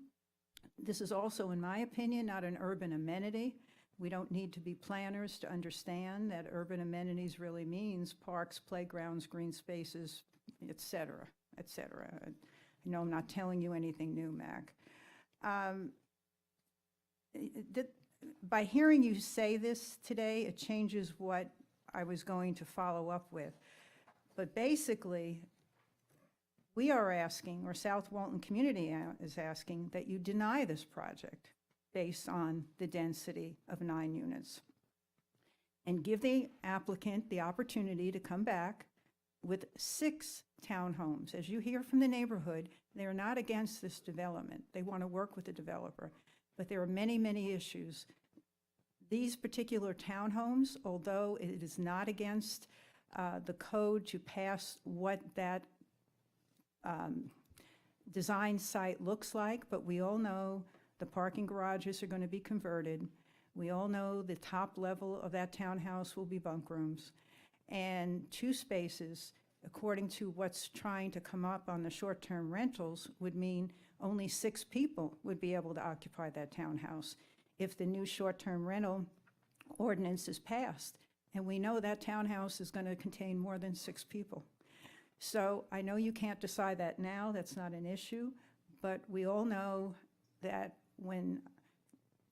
This is also, in my opinion, not an urban amenity. We don't need to be planners to understand that urban amenities really means parks, playgrounds, green spaces, et cetera, et cetera. I know I'm not telling you anything new, Mac. By hearing you say this today, it changes what I was going to follow up with. But basically, we are asking, or South Walton Community is asking, that you deny this project based on the density of 9 units, and give the applicant the opportunity to come back with 6 townhomes. As you hear from the neighborhood, they're not against this development. They want to work with the developer. But there are many, many issues. These particular townhomes, although it is not against the code to pass what that design site looks like, but we all know the parking garages are going to be converted. We all know the top level of that townhouse will be bunk rooms. And 2 spaces, according to what's trying to come up on the short-term rentals, would mean only 6 people would be able to occupy that townhouse if the new short-term rental ordinance is passed. And we know that townhouse is going to contain more than 6 people. So I know you can't decide that now, that's not an issue, but we all know that when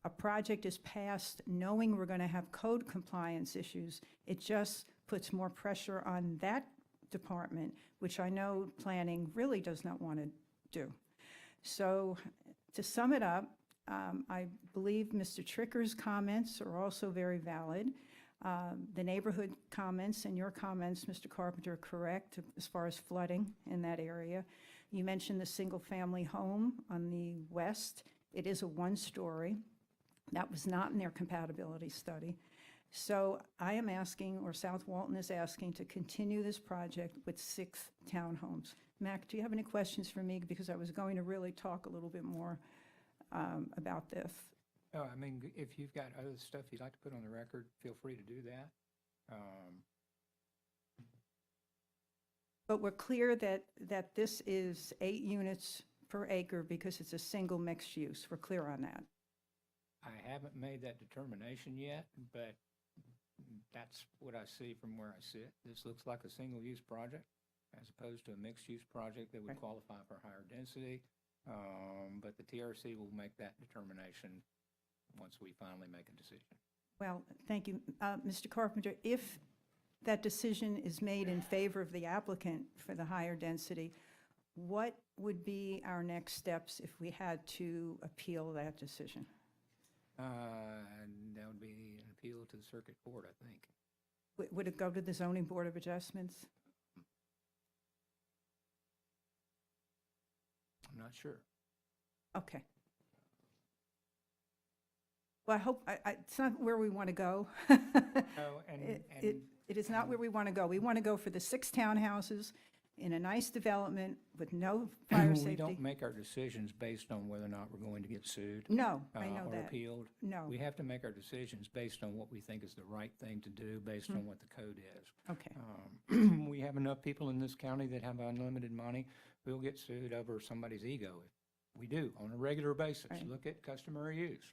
a project is passed, knowing we're going to have code compliance issues, it just puts more pressure on that department, which I know planning really does not want to do. So to sum it up, I believe Mr. Tricker's comments are also very valid. The neighborhood comments and your comments, Mr. Carpenter, are correct as far as flooding in that area. You mentioned the single-family home on the west. It is a 1-story. That was not in their compatibility study. So I am asking, or South Walton is asking, to continue this project with 6 townhomes. Mac, do you have any questions for me? Because I was going to really talk a little bit more about this. Oh, I mean, if you've got other stuff you'd like to put on the record, feel free to do that. But we're clear that this is 8 units per acre because it's a single mixed use. We're clear on that. I haven't made that determination yet, but that's what I see from where I sit. This looks like a single-use project as opposed to a mixed-use project that would qualify for higher density. But the TRC will make that determination once we finally make a decision. Well, thank you. Mr. Carpenter, if that decision is made in favor of the applicant for the higher density, what would be our next steps if we had to appeal that decision? And that would be an appeal to the circuit court, I think. Would it go to the Zoning Board of Adjustments? I'm not sure. Okay. Well, I hope, it's not where we want to go. It is not where we want to go. We want to go for the 6 townhouses in a nice development with no fire safety. We don't make our decisions based on whether or not we're going to get sued. No, I know that. Or appealed. No. We have to make our decisions based on what we think is the right thing to do, based on what the code is. Okay. We have enough people in this county that have unlimited money. We'll get sued over somebody's ego. We do, on a regular basis. Right. Look at customary use.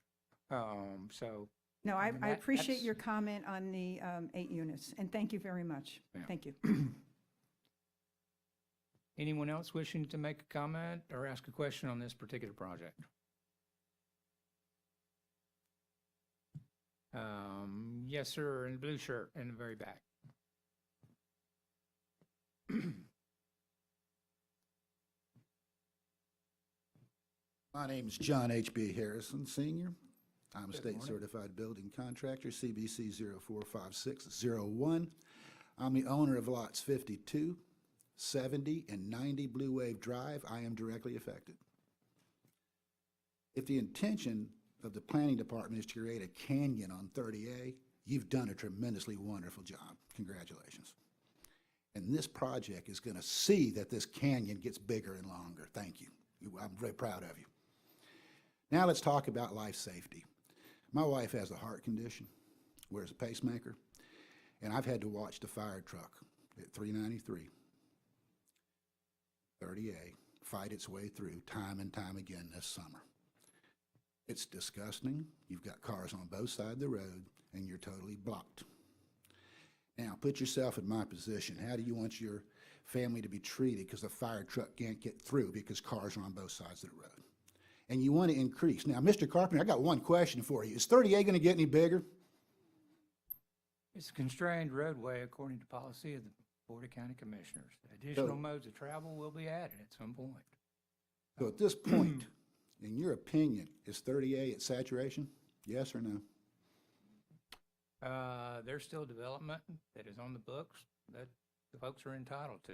So. No, I mean, appreciate that's- your comment on the 8 units, and thank you very much. Yeah. Thank you. Anyone else wishing to make a comment or ask a question on this particular project? Yes, sir, in the blue shirt in the very back. My name's John H.B. Harrison, Senior. I'm a Good state morning. certified building contractor, CBC 045601. I'm the owner of lots 52, 70, and 90 Blue Wave Drive. I am directly affected. If the intention of the planning department is to create a canyon on 30A, you've done a tremendously wonderful job. Congratulations. And this project is going to see that this canyon gets bigger and longer. Thank you. I'm very proud of you. Now let's talk about life safety. My wife has a heart condition, wears a pacemaker, and I've had to watch the fire truck at 393, 30A, fight its way through time and time again this summer. It's disgusting. You've got cars on both sides of the road, and you're totally blocked. Now, put yourself in my position. How do you want your family to be treated because the fire truck can't get through because cars are on both sides of the road? And you want to increase. Now, Mr. Carpenter, I got one question for you. Is 30A going to get any bigger? It's a constrained roadway according to policy of the Board of County Commissioners. Additional modes of travel will be added at some point. So at this point, in your opinion, is 30A at saturation? Yes or no? There's still development that is on the books that the folks are entitled to.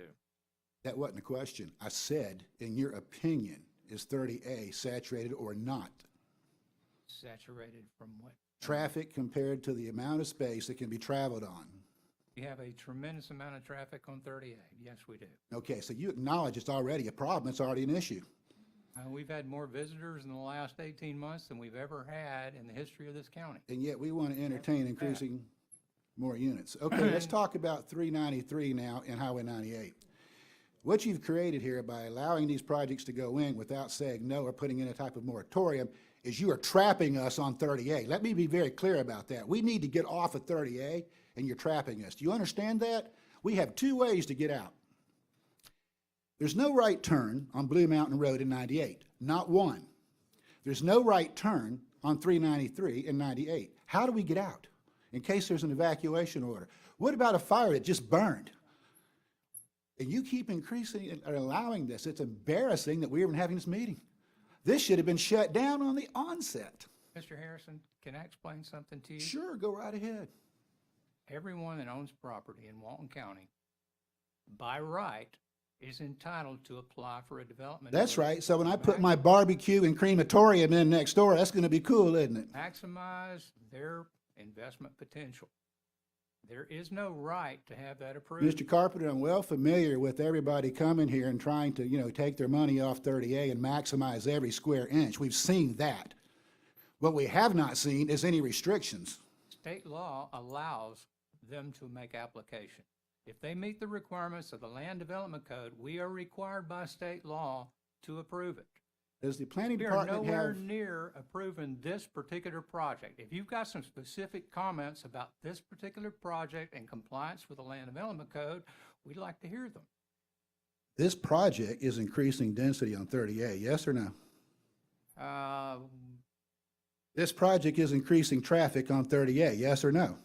That wasn't a question. I said, in your opinion, is 30A saturated or not? Saturated from what? Traffic compared to the amount of space that can be traveled on. We have a tremendous amount of traffic on 38. Yes, we do. Okay, so you acknowledge it's already a problem, it's already an issue. We've had more visitors in the last 18 months than we've ever had in the history of this county. And yet we want to entertain increasing more units. Okay, let's talk about 393 now and Highway 98. What you've created here by allowing these projects to go in without saying no or putting in a type of moratorium is you are trapping us on 30A. Let me be very clear about that. We need to get off of 30A, and you're trapping us. Do you understand that? We have two ways to get out. There's no right turn on Blue Mountain Road in 98, not one. There's no right turn on 393 and 98. How do we get out in case there's an evacuation order? What about a fire that just burned? And you keep increasing and allowing this. It's embarrassing that we're even having this meeting. This should have been shut down on the onset. Mr. Harrison, can I explain something to you? Sure, go right ahead. Everyone that owns property in Walton County, by right, is entitled to apply for a development. That's right. So when I put my barbecue and crematorium in next door, that's going to be cool, isn't it? Maximize their investment potential. There is no right to have that approved. Mr. Carpenter, I'm well familiar with everybody coming here and trying to, take their money off 30A and maximize every square inch. We've seen that. What we have not seen is any restrictions. State law allows them to make application. If they meet the requirements of the Land Development Code, we are required by state law to approve it. Does the planning We are department nowhere have, near approving this particular project. If you've got some specific comments about this particular project and compliance with the Land Development Code, we'd like to hear them. this project is increasing density on 30A, yes or no? This project is increasing traffic on 30A, yes or no?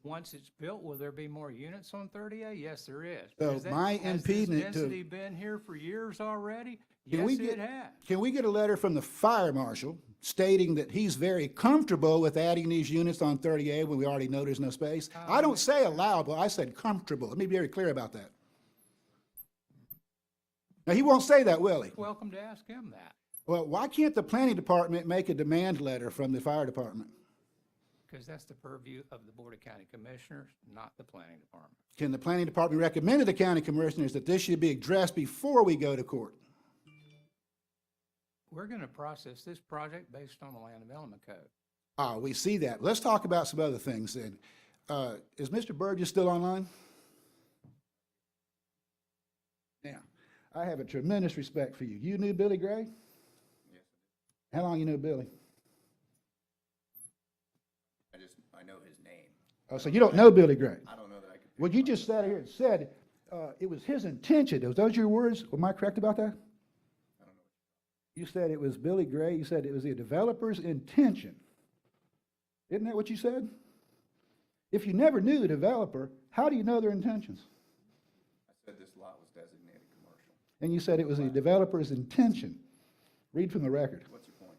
Once it's built, will there be more units on 30A? Yes, there is. So Has my has impediment this to- density been here for years already? Can Yes, we it get- has. Can we get a letter from the fire marshal stating that he's very comfortable with adding these units on 30A when we already know there's no space? I don't say allowable, I said comfortable. Let me be very clear about that. Now, he won't say that, will he? Welcome to ask him that, Well, why can't the planning department make a demand letter from the fire department? because that's the purview of the Board of County Commissioners, not the Planning Department. Can the planning department recommend to the county commissioners that this should be addressed before we go to court? We're going to process this project based on the Land Development Code. We see that. Let's talk about some other things then. Is Mr. Burgess still online? Now, I have a tremendous respect for you. You knew Billy Gray? Yes. How long you knew Billy? I know his name. Oh, so you don't know Billy Gray? I don't know that I could. Well, you just sat here and said it was his intention. Was those your words? Am I correct about that? I don't know. You said it was Billy Gray. You said it was the developer's intention. Isn't that what you said? If you never knew the developer, how do you know their intentions? I said this lot was designated commercial. And you said it was the developer's intention. Read from the record. What's your point?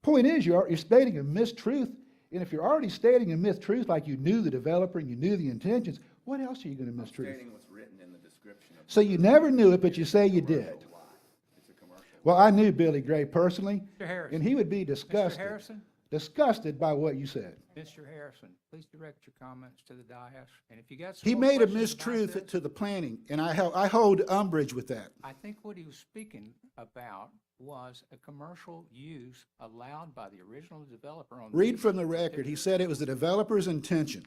Point is, you're stating a mistruth, and if you're already stating a mistruth, like you knew the developer and you knew the intentions, what else are you going to I'm mistruth? stating what's written in the description of. So you never knew it, but you say you did. Commercial lot. It's a commercial. Well, I knew Billy Gray personally, Mr. Harrison. and he would be Mr. disgusted, Harrison, by what you said. Mr. Harrison, please direct your comments to the dais. And if you got some He more made a questions about mistruth this, to the planning, and I hold umbrage with that. I think what he was speaking about was a commercial use allowed by the original developer on. Read this from the record. particular- He said it was the developer's intention.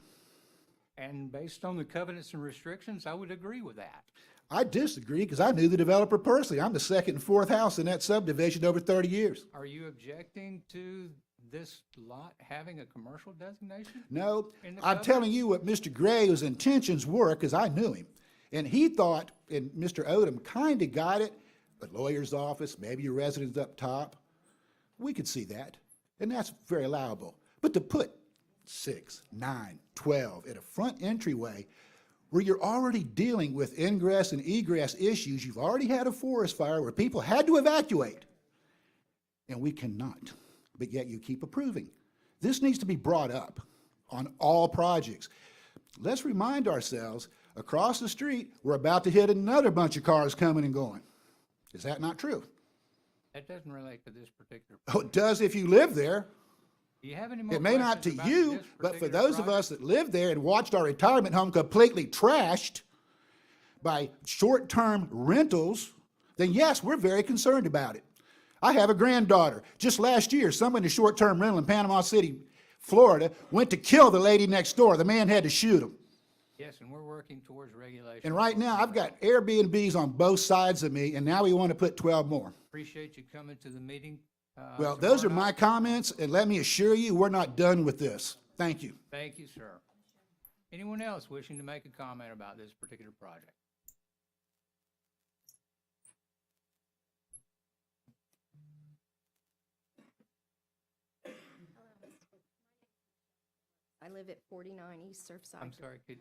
And based on the covenants and restrictions, I would agree with that. I disagree because I knew the developer personally. I'm the second and fourth house in that subdivision over 30 years. Are you objecting to this lot having a commercial designation? No, In the I'm telling you what Mr. Gray's intentions were because I knew him. And he thought, and Mr. Odom kind of got it, the lawyer's office, maybe your residence up top. We could see that, and that's very allowable. But to put 6, 9, 12 at a front entryway where you're already dealing with ingress and egress issues, you've already had a forest fire where people had to evacuate, and we cannot, but yet you keep approving. This needs to be brought up on all projects. Let's remind ourselves, across the street, we're about to hit another bunch of cars coming and going. Is that not true? That doesn't relate to this particular. Oh, it does if you live there. Do you have any more It may not to questions about you, this but for particular those of us that live there and watched our retirement home completely trashed by short-term rentals, then yes, we're very concerned about it. I have a granddaughter. Just last year, someone in a short-term rental in Panama City, Florida, went to kill the lady next door. The man had to shoot him. Yes, and we're working towards regulation. And right now, I've got Airbnbs on both sides of me, and now we want to put 12 more. Appreciate you coming to the meeting. Well, those are tomorrow my night. comments, and let me assure you, we're not done with this. Thank you. Thank you, sir. Anyone else wishing to make a comment about this particular project? I live at 49 East Surfside. I'm sorry, could,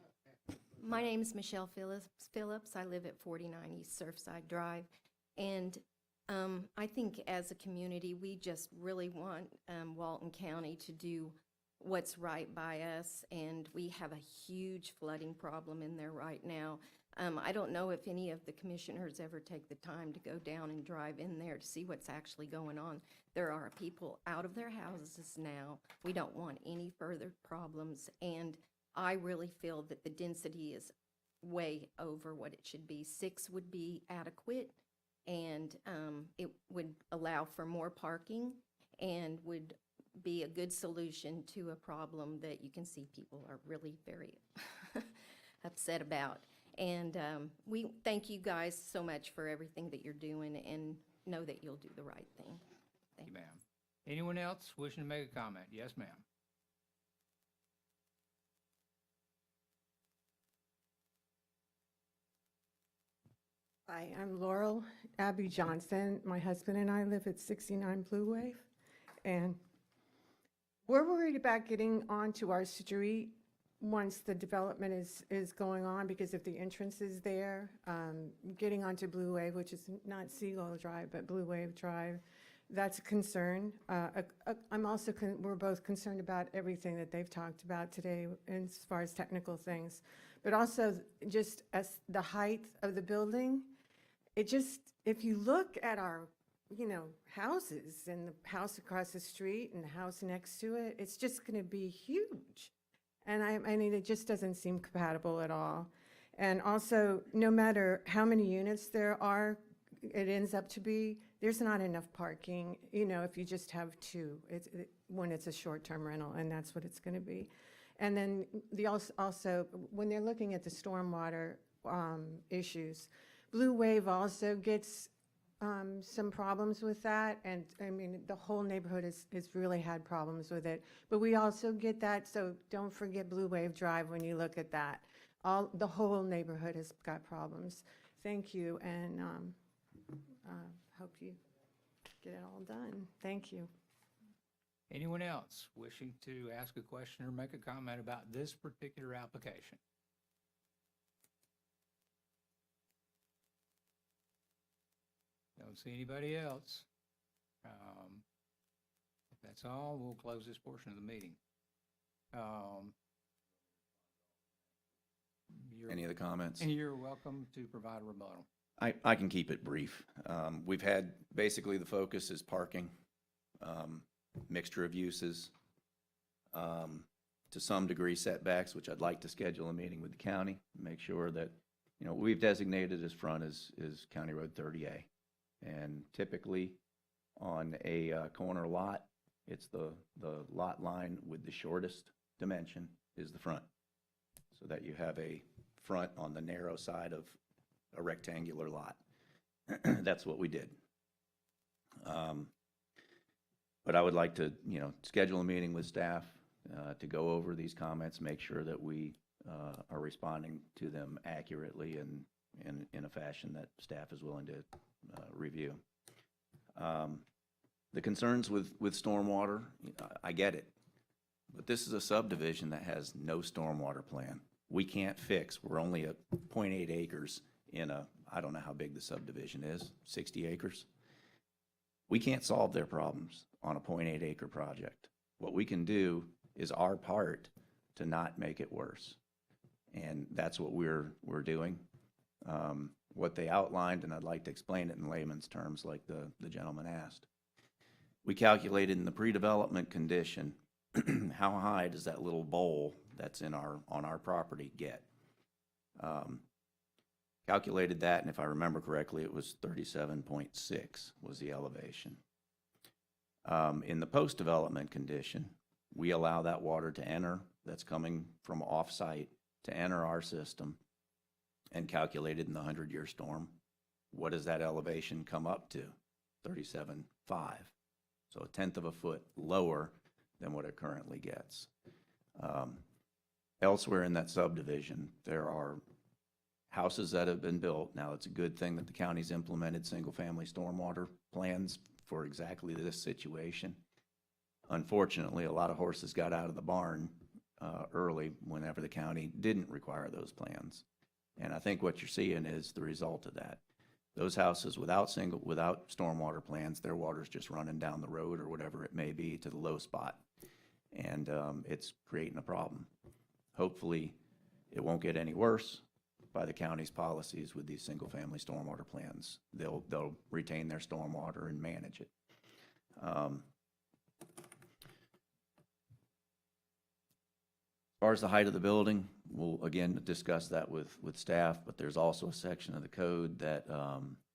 My name's Michelle Phillips. I live at 49 East Surfside Drive. And I think as a community, we just really want Walton County to do what's right by us. And we have a huge flooding problem in there right now. I don't know if any of the commissioners ever take the time to go down and drive in there to see what's actually going on. There are people out of their houses now. We don't want any further problems. And I really feel that the density is way over what it should be. 6 would be adequate, and it would allow for more parking and would be a good solution to a problem that you can see people are really very upset about. And we thank you guys so much for everything that you're doing, and know that you'll do the right thing. thank you, ma'am. Anyone else wishing to make a comment? Yes, ma'am. Hi, I'm Laurel Abby Johnson. My husband and I live at 69 Blue Wave, and we're worried about getting onto our street once the development is going on, because if the entrance is there, getting onto Blue Wave, which is not Seagull Drive, but Blue Wave Drive, that's a concern. I'm also, we're both concerned about everything that they've talked about today as far as technical things, but also just as the height of the building. It just, if you look at our, houses and the house across the street and the house next to it, it's just going to be huge. And I mean, it just doesn't seem compatible at all. And also, no matter how many units there are, it ends up to be, there's not enough parking, if you just have 2, when it's a short-term rental, and that's what it's going to be. And then also, when they're looking at the stormwater issues, Blue Wave also gets some problems with that, and I mean, the whole neighborhood has really had problems with it. But we also get that, so don't forget Blue Wave Drive when you look at that. The whole neighborhood has got problems. Thank you, and hope you get it all done. Thank you. Anyone else wishing to ask a question or make a comment about this particular application? Don't see anybody else. If that's all, we'll close this portion of the meeting. Any other comments? You're welcome to provide a rebuttal. I can keep it brief. We've had, basically the focus is parking, mixture of uses, to some degree setbacks, which I'd like to schedule a meeting with the county, make sure that, we've designated as front is County Road 30A. And typically on a corner lot, it's the lot line with the shortest dimension is the front, so that you have a front on the narrow side of a rectangular lot. That's what we did. But I would like to, schedule a meeting with staff to go over these comments, make sure that we are responding to them accurately and in a fashion that staff is willing to review. The concerns with stormwater, I get it. But this is a subdivision that has no stormwater plan. We can't fix, we're only at 0.8 acres in I don't know how big the subdivision is, 60 acres. We can't solve their problems on a 0.8 acre project. What we can do is our part to not make it worse. And that's what we're doing. What they outlined, and I'd like to explain it in layman's terms like the gentleman asked. We calculated in the pre-development condition how high does that little bowl that's on our property get. Calculated that, and if I remember correctly, it was 37.6 was the elevation. In the post-development condition, we allow that water to enter, that's coming from off-site, to enter our system, and calculated in the 100-year storm. What does that elevation come up to? 37.5. So 1/10 of a foot lower than what it currently gets. Elsewhere in that subdivision, there are houses that have been built. Now, it's a good thing that the county's implemented single-family stormwater plans for exactly this situation. Unfortunately, a lot of horses got out of the barn early whenever the county didn't require those plans. And I think what you're seeing is the result of that. Those houses without stormwater plans, their water's just running down the road or whatever it may be to the low spot. And it's creating a problem. Hopefully, it won't get any worse by the county's policies with these single-family stormwater plans. They'll retain their stormwater and manage it. As far as the height of the building, we'll again discuss that with staff, but there's also a section of the code that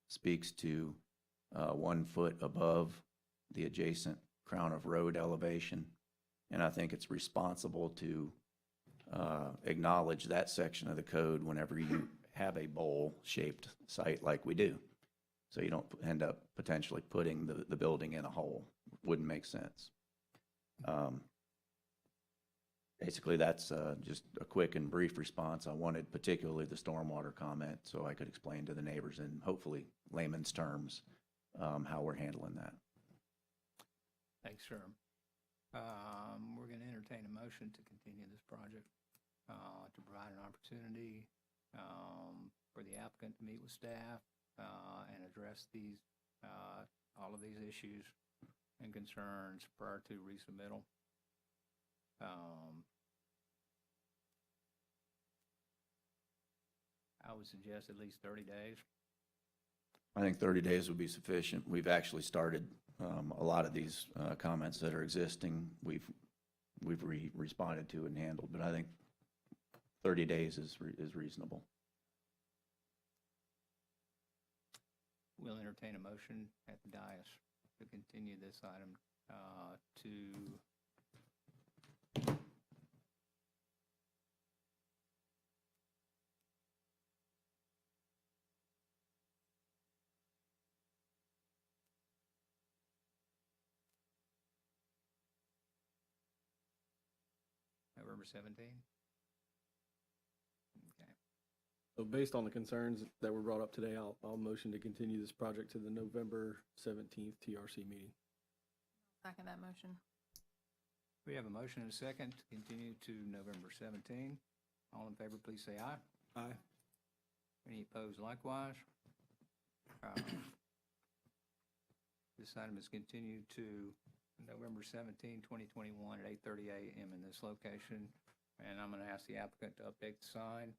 speaks to 1 foot above the adjacent crown of road elevation. And I think it's responsible to acknowledge that section of the code whenever you have a bowl-shaped site like we do. So you don't end up potentially putting the building in a hole. Wouldn't make sense. Basically, that's just a quick and brief response. I wanted particularly the stormwater comment so I could explain to the neighbors in hopefully layman's terms how we're handling that. Thanks, sir. We're going to entertain a motion to continue this project, to provide an opportunity for the applicant to meet with staff and address all of these issues and concerns prior to resubmittal. I would suggest at least 30 days. I think 30 days would be sufficient. We've actually started a lot of these comments that are existing. We've responded to and handled, but I think 30 days is reasonable. We'll entertain a motion at the dais to continue this item to November 17. Okay. So based on the concerns that were brought up today, I'll motion to continue this project to the November 17th TRC meeting. Second that motion. We have a motion and a second to continue to November 17. All in favor, please say aye. Aye. Any opposed likewise? This item is continued to November 17, 2021 at 8:30 a.m. in this location. And I'm going to ask the applicant to update the sign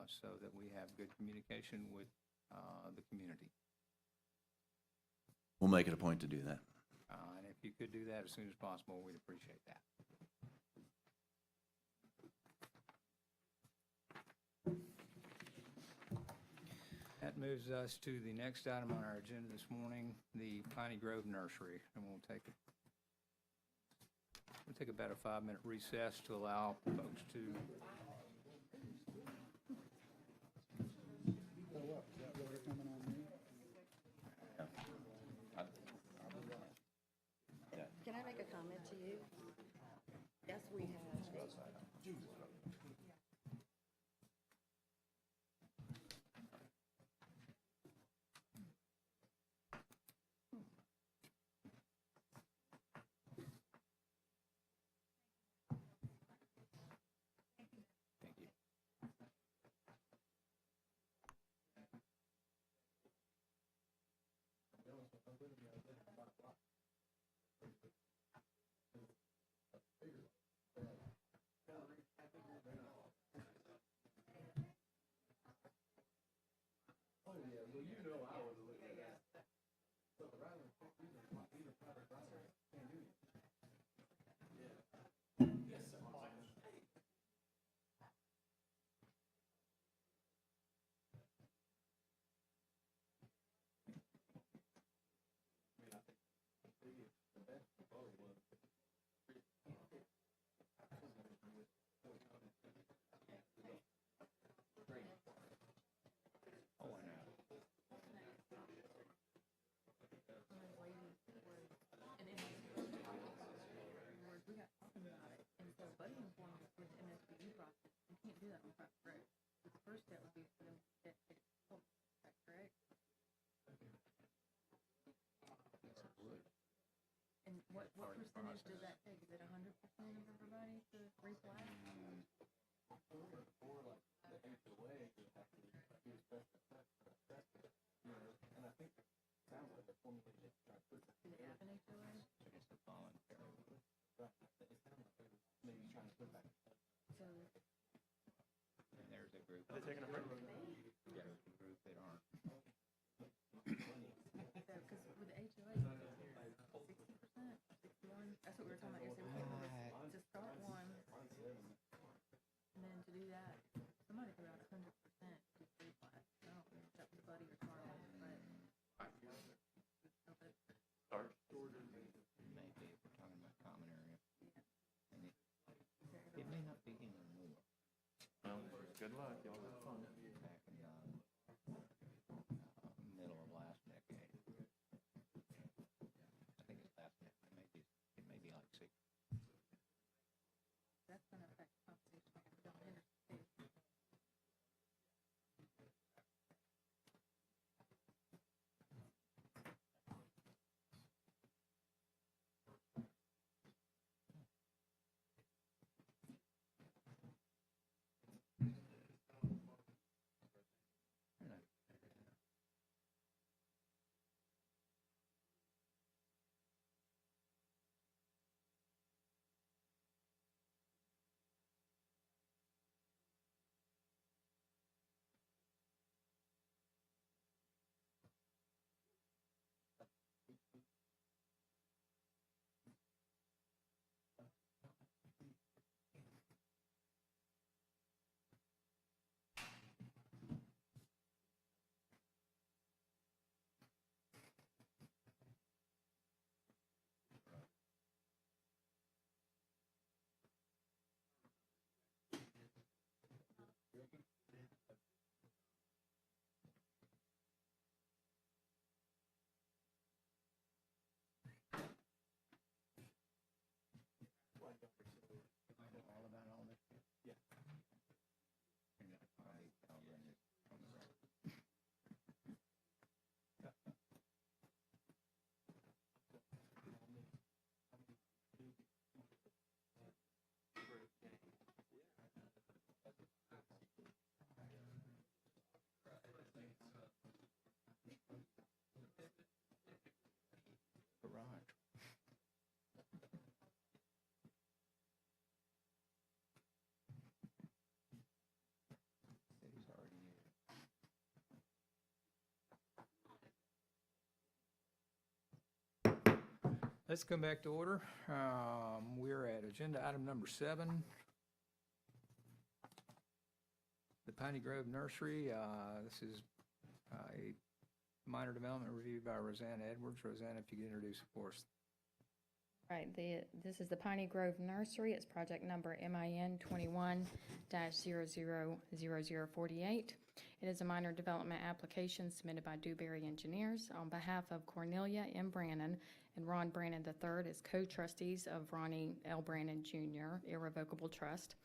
so that we have good communication with the community. We'll make it a point to do that. And if you could do that as soon as possible, we'd appreciate that. That moves us to the next item on our agenda this morning, the Piney Grove Nursery. And we'll take about a 5-minute recess to allow folks to Can I make a comment to you? Yes, we have. Thank you. And what percentage does that take? Is it 100% of everybody to replat? Do they have an HOA? It's a voluntary. So And there's a group. Are they taking a break? Yeah, there's a group that aren't. because with the HOA, 60%, 61, that's what we were talking about yesterday. To start one, and then to do that, somebody threw out 100% to replat. I don't know if that was Buddy or Carl, but. Maybe if we're talking about common area. And it may not be anymore. Well, good luck. Y'all have fun. Back in the middle of last decade. I think it's last decade. It may be like 6. That's going to affect competition. Don't understand. All about all this? Yeah. Let's come back to order. We're at agenda item number 7. The Piney Grove Nursery. This is a minor development reviewed by Rosanna Edwards. Rosanna, if you could introduce it for us. Right, this is the Piney Grove Nursery. It's project number MIN 21-000048. It is a minor development application submitted by Dewberry Engineers on behalf of Cornelia M. Brannon and Ron Brannon III as co-trustees of Ronnie L. Brannon Jr. Irrevocable Trust,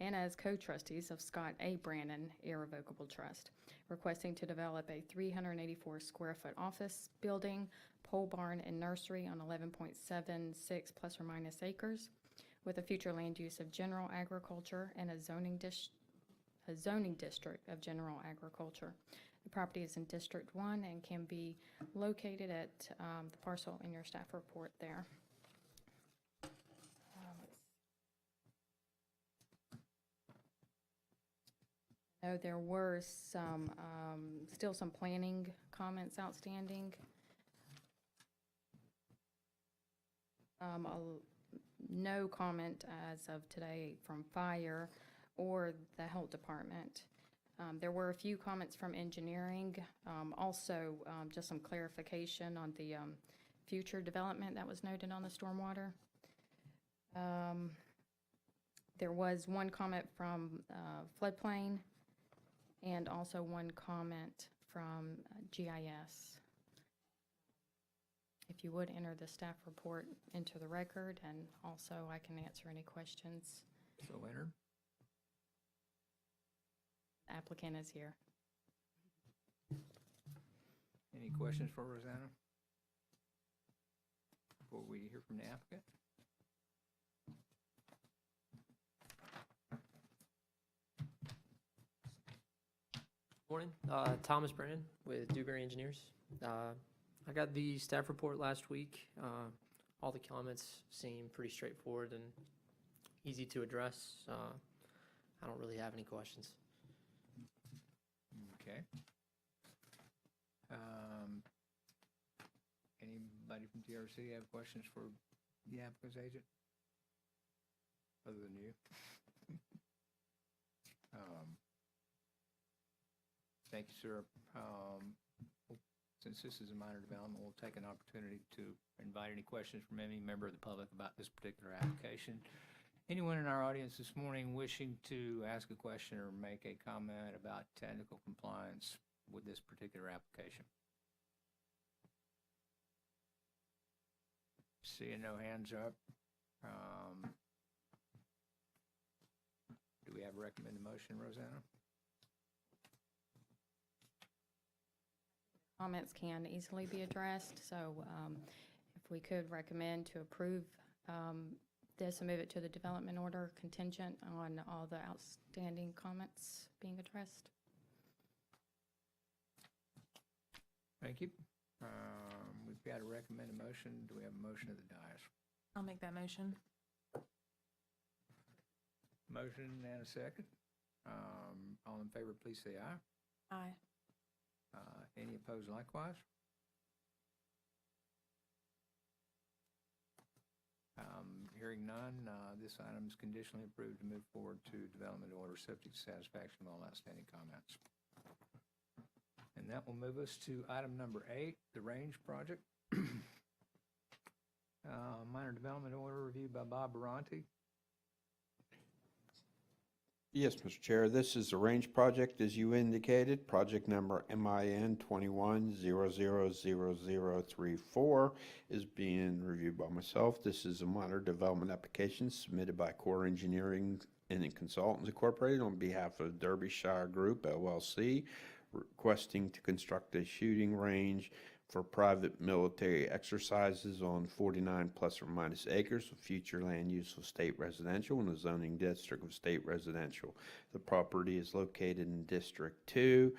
and as co-trustees of Scott A. Brannon Irrevocable Trust, requesting to develop a 384-square-foot office building, pole barn, and nursery on 11.76 plus or minus acres, with a future land use of general agriculture and a zoning district of general agriculture. The property is in District 1 and can be located at the parcel in your staff report there. There were some, still some planning comments outstanding. No comment as of today from fire or the health department. There were a few comments from engineering. Also, just some clarification on the future development that was noted on the stormwater. There was one comment from floodplain and also one comment from GIS. If you would enter the staff report into the record, and also I can answer any questions. So entered. The applicant is here. Any questions for Rosanna before we hear from the applicant? Morning, Thomas Brennan with Dewberry Engineers. I got the staff report last week. All the comments seem pretty straightforward and easy to address. I don't really have any questions. Okay. Anybody from TRC have questions for the applicant's agent? Other than you? Thank you, sir. Since this is a minor development, we'll take an opportunity to invite any questions from any member of the public about this particular application. Anyone in our audience this morning wishing to ask a question or make a comment about technical compliance with this particular application? Seeing no hands up. Do we have a recommended motion, Rosanna? Comments can easily be addressed, so if we could recommend to approve this and move it to the development order contingent on all the outstanding comments being addressed. Thank you. We've got a recommended motion. Do we have a motion of the dais? I'll make that motion. Motion and a second. All in favor, please say aye. Aye. Any opposed likewise? Hearing none, this item is conditionally approved to move forward to development order subject to satisfaction of all outstanding comments. And that will move us to item number 8, the Range Project. Minor development order reviewed by Bob Baronti. Yes, Mr. Chair, this is the Range Project, as you indicated. Project number MIN 21-000034 is being reviewed by myself. This is a minor development application submitted by Core Engineering and Consultants Incorporated on behalf of Derbyshire Group, LLC, requesting to construct a shooting range for private military exercises on 49 plus or minus acres of future land use of state residential in the zoning district of state residential. The property is located in District 2,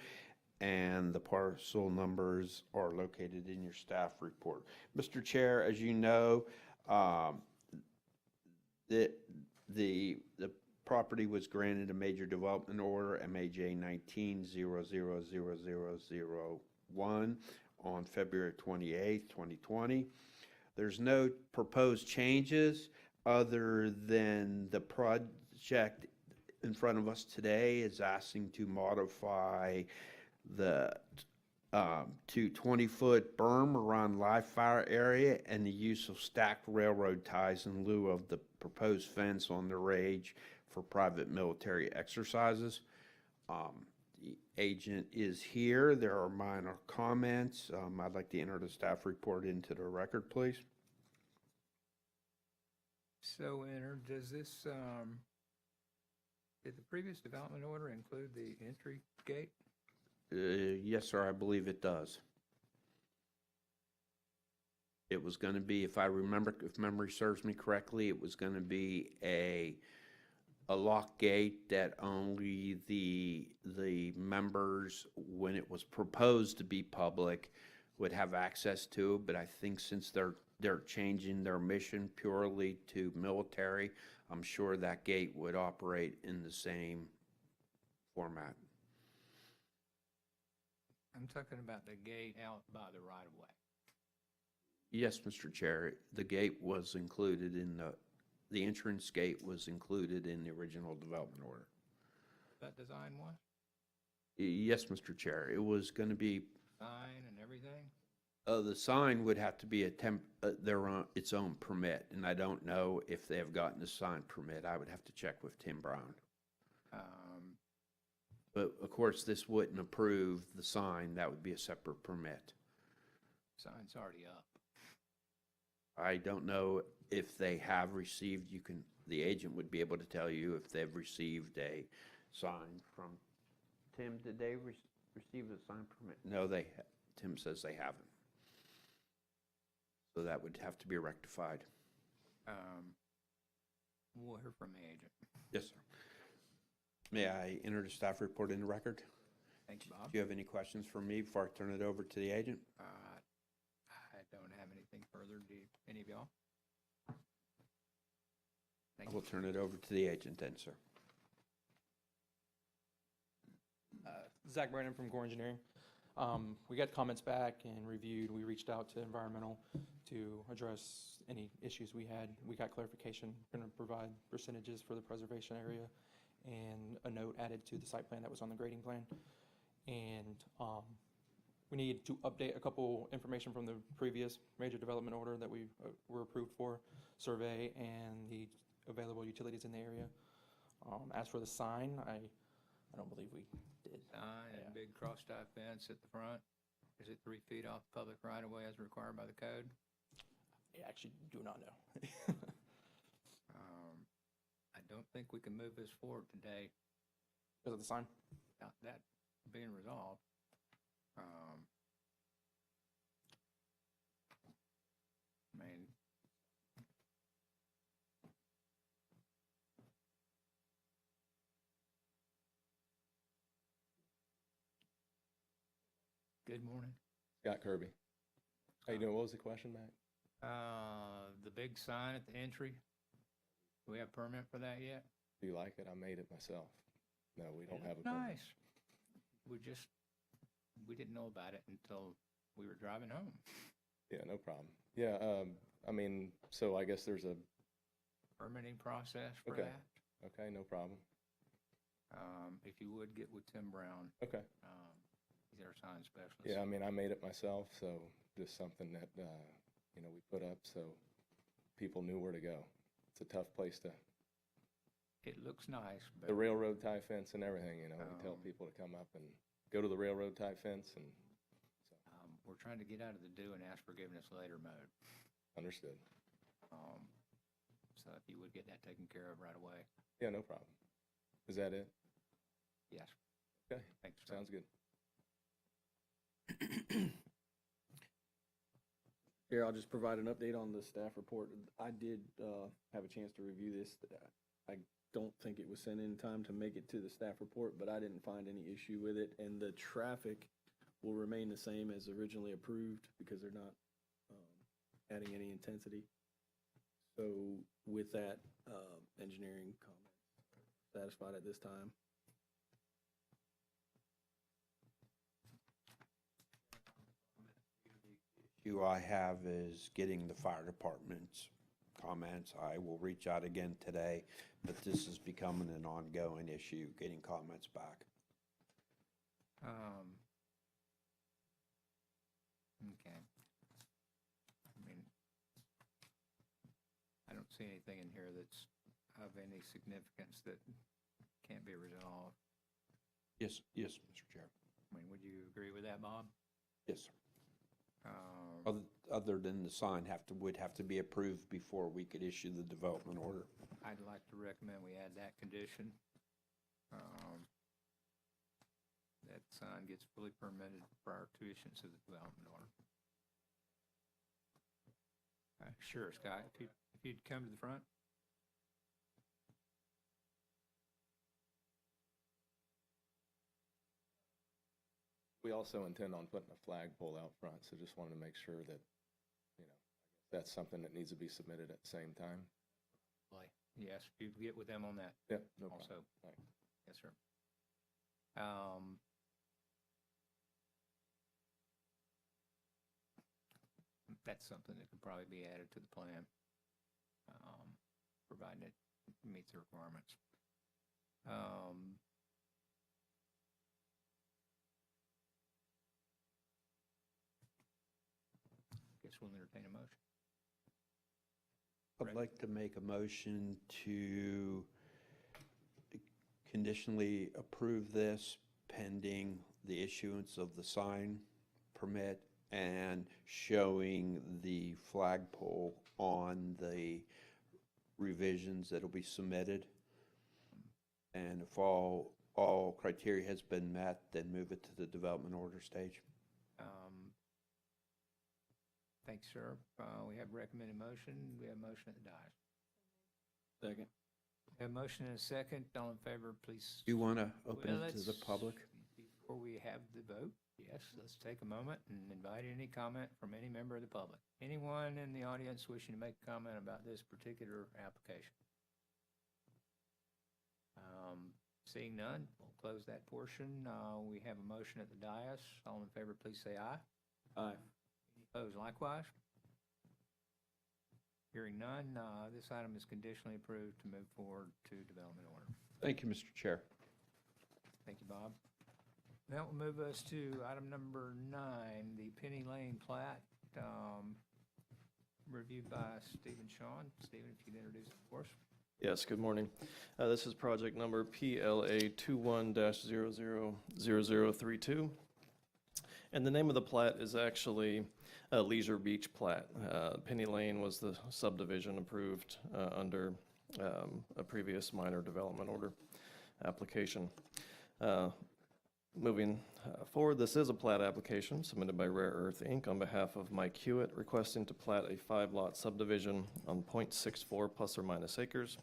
and the parcel numbers are located in your staff report. Mr. Chair, as you know, the property was granted a major development order, MAJ 19-000001, on February 28, 2020. There's no proposed changes other than the project in front of us today is asking to modify the to 20-foot berm around live fire area and the use of stacked railroad ties in lieu of the proposed fence on the range for private military exercises. The agent is here. There are minor comments. I'd like to enter the staff report into the record, please. So entered, does this, did the previous development order include the entry gate? Yes, sir, I believe it does. It was going to be, if memory serves me correctly, it was going to be a lock gate that only the members, when it was proposed to be public, would have access to. But I think since they're changing their mission purely to military, I'm sure that gate would operate in the same format. I'm talking about the gate out by the right-of-way. Yes, Mr. Chair, the gate was included in the entrance gate was included in the original development order. That design was? Yes, Mr. Chair, it was going to be, Sign and everything? the sign would have to be its own permit, and I don't know if they have gotten a sign permit. I would have to check with Tim Brown. But of course, this wouldn't approve the sign. That would be a separate permit. Sign's already up. I don't know if they have received, the agent would be able to tell you if they've received a sign from, Tim, did they receive a sign permit? No, Tim says they haven't. So that would have to be rectified. We'll hear from the agent. Yes, sir. May I enter the staff report in the record? Thanks, Bob. Do you have any questions for me before I turn it over to the agent? I don't have anything further. Do any of y'all? I will turn it over to the agent then, sir. Zach Brandon from Gore Engineering. We got comments back and reviewed. We reached out to environmental to address any issues we had. We got clarification. We're going to provide percentages for the preservation area and a note added to the site plan that was on the grading plan. And we need to update a couple information from the previous major development order that we were approved for, survey and the available utilities in the area. As for the sign, I don't believe we did. Sign and big cross-tie fence at the front. Is it 3 feet off public right-of-way as required by the code? I actually do not know. I don't think we can move this forward today. Because of the sign? Without that being resolved. I mean, good morning. Scott Kirby. How you doing? What was the question, Mac? The big sign at the entry, do we have permit for that yet? Do you like it? I made it myself. No, we don't have a Nice. permit. We didn't know about it until we were driving home. Yeah, no problem. Yeah, I mean, so I guess there's a, Permitting process for Okay. that. okay, no problem. If you would get with Tim Brown, Okay. he's our sign specialist. Yeah, I mean, I made it myself, so just something that, we put up so people knew where to go. It's a tough place to, It looks nice, but. the railroad tie fence and everything, we tell Um, people to come up and go to the railroad tie fence and, We're trying to get out of the do and ask forgiveness later mode. understood. So if you would get that taken care of right away. Yeah, no problem. Is that it? Yes. Okay, Thanks. sir. sounds good. Here, I'll just provide an update on the staff report. I did have a chance to review this. I don't think it was sent in time to make it to the staff report, but I didn't find any issue with it. And the traffic will remain the same as originally approved because they're not adding any intensity. So with that, engineering comment satisfied at this time. issue I have is getting the fire department's comments. I will reach out again today, but this is becoming an ongoing issue, getting comments back. Okay. I mean, I don't see anything in here that's of any significance that can't be resolved. Yes, Mr. Chair. I mean, would you agree with that, Bob? Yes, sir. Other than the sign would have to be approved before we could issue the development order. I'd like to recommend we add that condition. That sign gets fully permitted prior to issuance of the development order. Sure, Scott, if you'd come to the front. We also intend on putting a flagpole out front, so just wanted to make sure that, you know, that's something that needs to be submitted at the same time. Yes, you get with them on that. Yep, no problem. Also. Thanks. Yes, sir. That's something that could probably be added to the plan, providing it meets the requirements. Guess we'll entertain a motion. I'd like to make a motion to conditionally approve this pending the issuance of the sign permit and showing the flagpole on the revisions that'll be submitted. And if all criteria has been met, then move it to the development order stage. Thanks, sir. We have recommended motion. We have motion at the dais. Second. We have motion and a second. All in favor, please. Do you want to open Well, it to the let's- public? Before we have the vote, yes, let's take a moment and invite any comment from any member of the public. Anyone in the audience wishing to make a comment about this particular application? Seeing none, we'll close that portion. We have a motion at the dais. All in favor, please say aye. Aye. Any opposed likewise? Hearing none, this item is conditionally approved to move forward to development order. Thank you, Mr. Chair. Thank you, Bob. That will move us to item number 9, the Penny Lane Plat, reviewed by Stephen Schoen. Stephen, if you'd introduce it for us. Yes, good morning. This is project number PLA 21-000032. And the name of the plat is actually Leisure Beach Plat. Penny Lane was the subdivision approved under a previous minor development order application. Moving forward, this is a plat application submitted by Rare Earth Inc. on behalf of Mike Hewitt, requesting to plat a 5-lot subdivision on .64 plus or minus acres.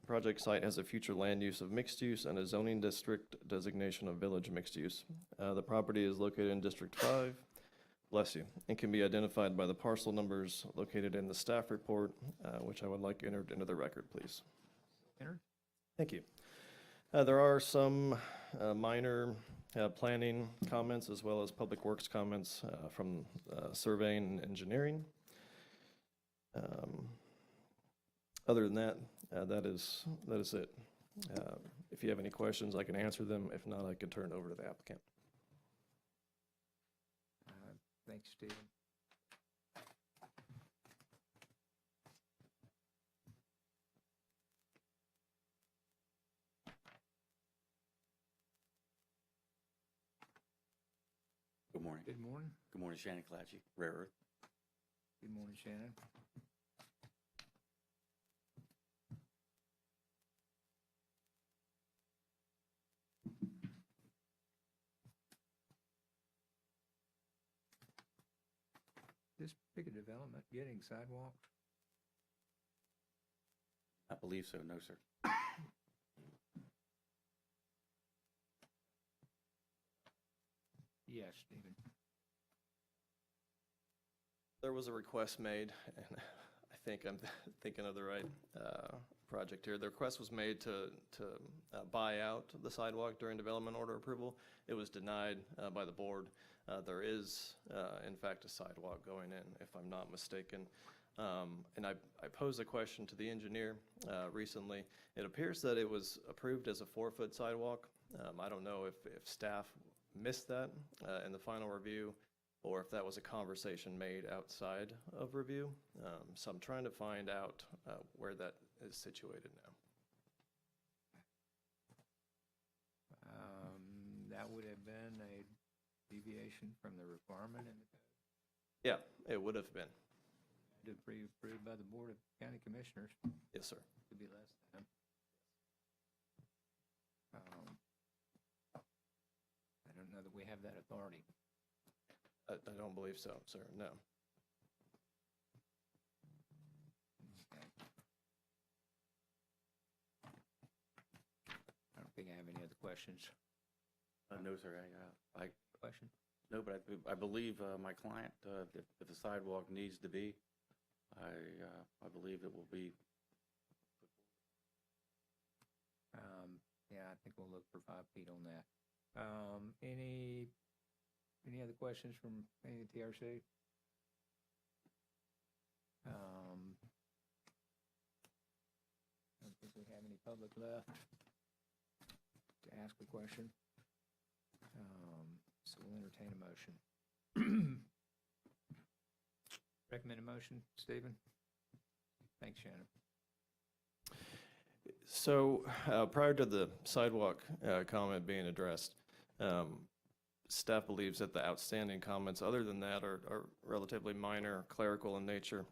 The project site has a future land use of mixed use and a zoning district designation of village mixed use. The property is located in District 5, bless you, and can be identified by the parcel numbers located in the staff report, which I would like entered into the record, please. Entered. Thank you. There are some minor planning comments as well as public works comments from surveying and engineering. Other than that, that is it. If you have any questions, I can answer them. If not, I can turn it over to the applicant. Thanks, Stephen. Good morning. Good morning. Good morning, Shannon Clatchy, Rare Earth. Good morning, Shannon. This big a development getting sidewalks? I believe so, no, sir. Yes, Stephen. There was a request made, and I think I'm thinking of the right project here. The request was made to buy out the sidewalk during development order approval. It was denied by the board. There is, in fact, a sidewalk going in, if I'm not mistaken. And I posed a question to the engineer recently. It appears that it was approved as a 4-foot sidewalk. I don't know if staff missed that in the final review, or if that was a conversation made outside of review. So I'm trying to find out where that is situated now. That would have been a deviation from the requirement in the code. Yeah, it would have been. To be approved by the Board of County Commissioners. Yes, sir. To be less than. I don't know that we have that authority. I don't believe so, sir, no. Okay. I don't think I have any other questions. No, sir, I Question? no, but I believe my client, if the sidewalk needs to be, I believe it will be. Yeah, I think we'll look for 5 feet on that. Any other questions from any of the TRC? I don't think we have any public left to ask a question. So we'll entertain a motion. Recommend a motion, Stephen? Thanks, Shannon. So prior to the sidewalk comment being addressed, staff believes that the outstanding comments other than that are relatively minor, clerical in nature.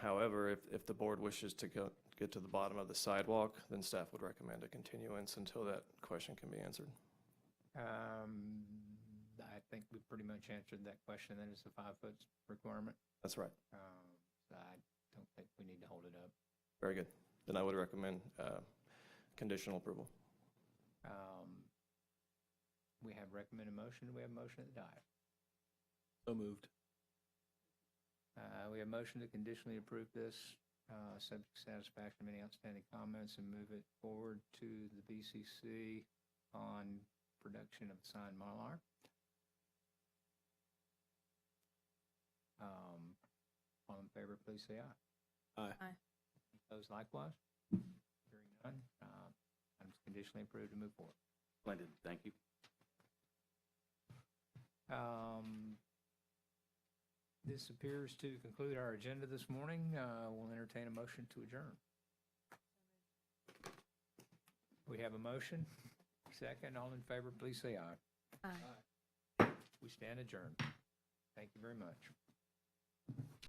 However, if the board wishes to get to the bottom of the sidewalk, then staff would recommend a continuance until that question can be answered. I think we pretty much answered that question. Then it's a 5-foot requirement. That's right. So I don't think we need to hold it up. Very good. Then I would recommend conditional approval. We have recommended motion. We have motion at the diet. So moved. We have motion to conditionally approve this, subject to satisfaction of any outstanding comments, and move it forward to the BCC on production of the signed Mylar. All in favor, please say aye. Aye. Aye. Opposed likewise? Hearing none, items conditionally approved to move forward. Splendid, thank you. This appears to conclude our agenda this morning. We'll entertain a motion to adjourn. We have a motion. Second, all in favor, please say aye. Aye. We stand adjourned. Thank you very much.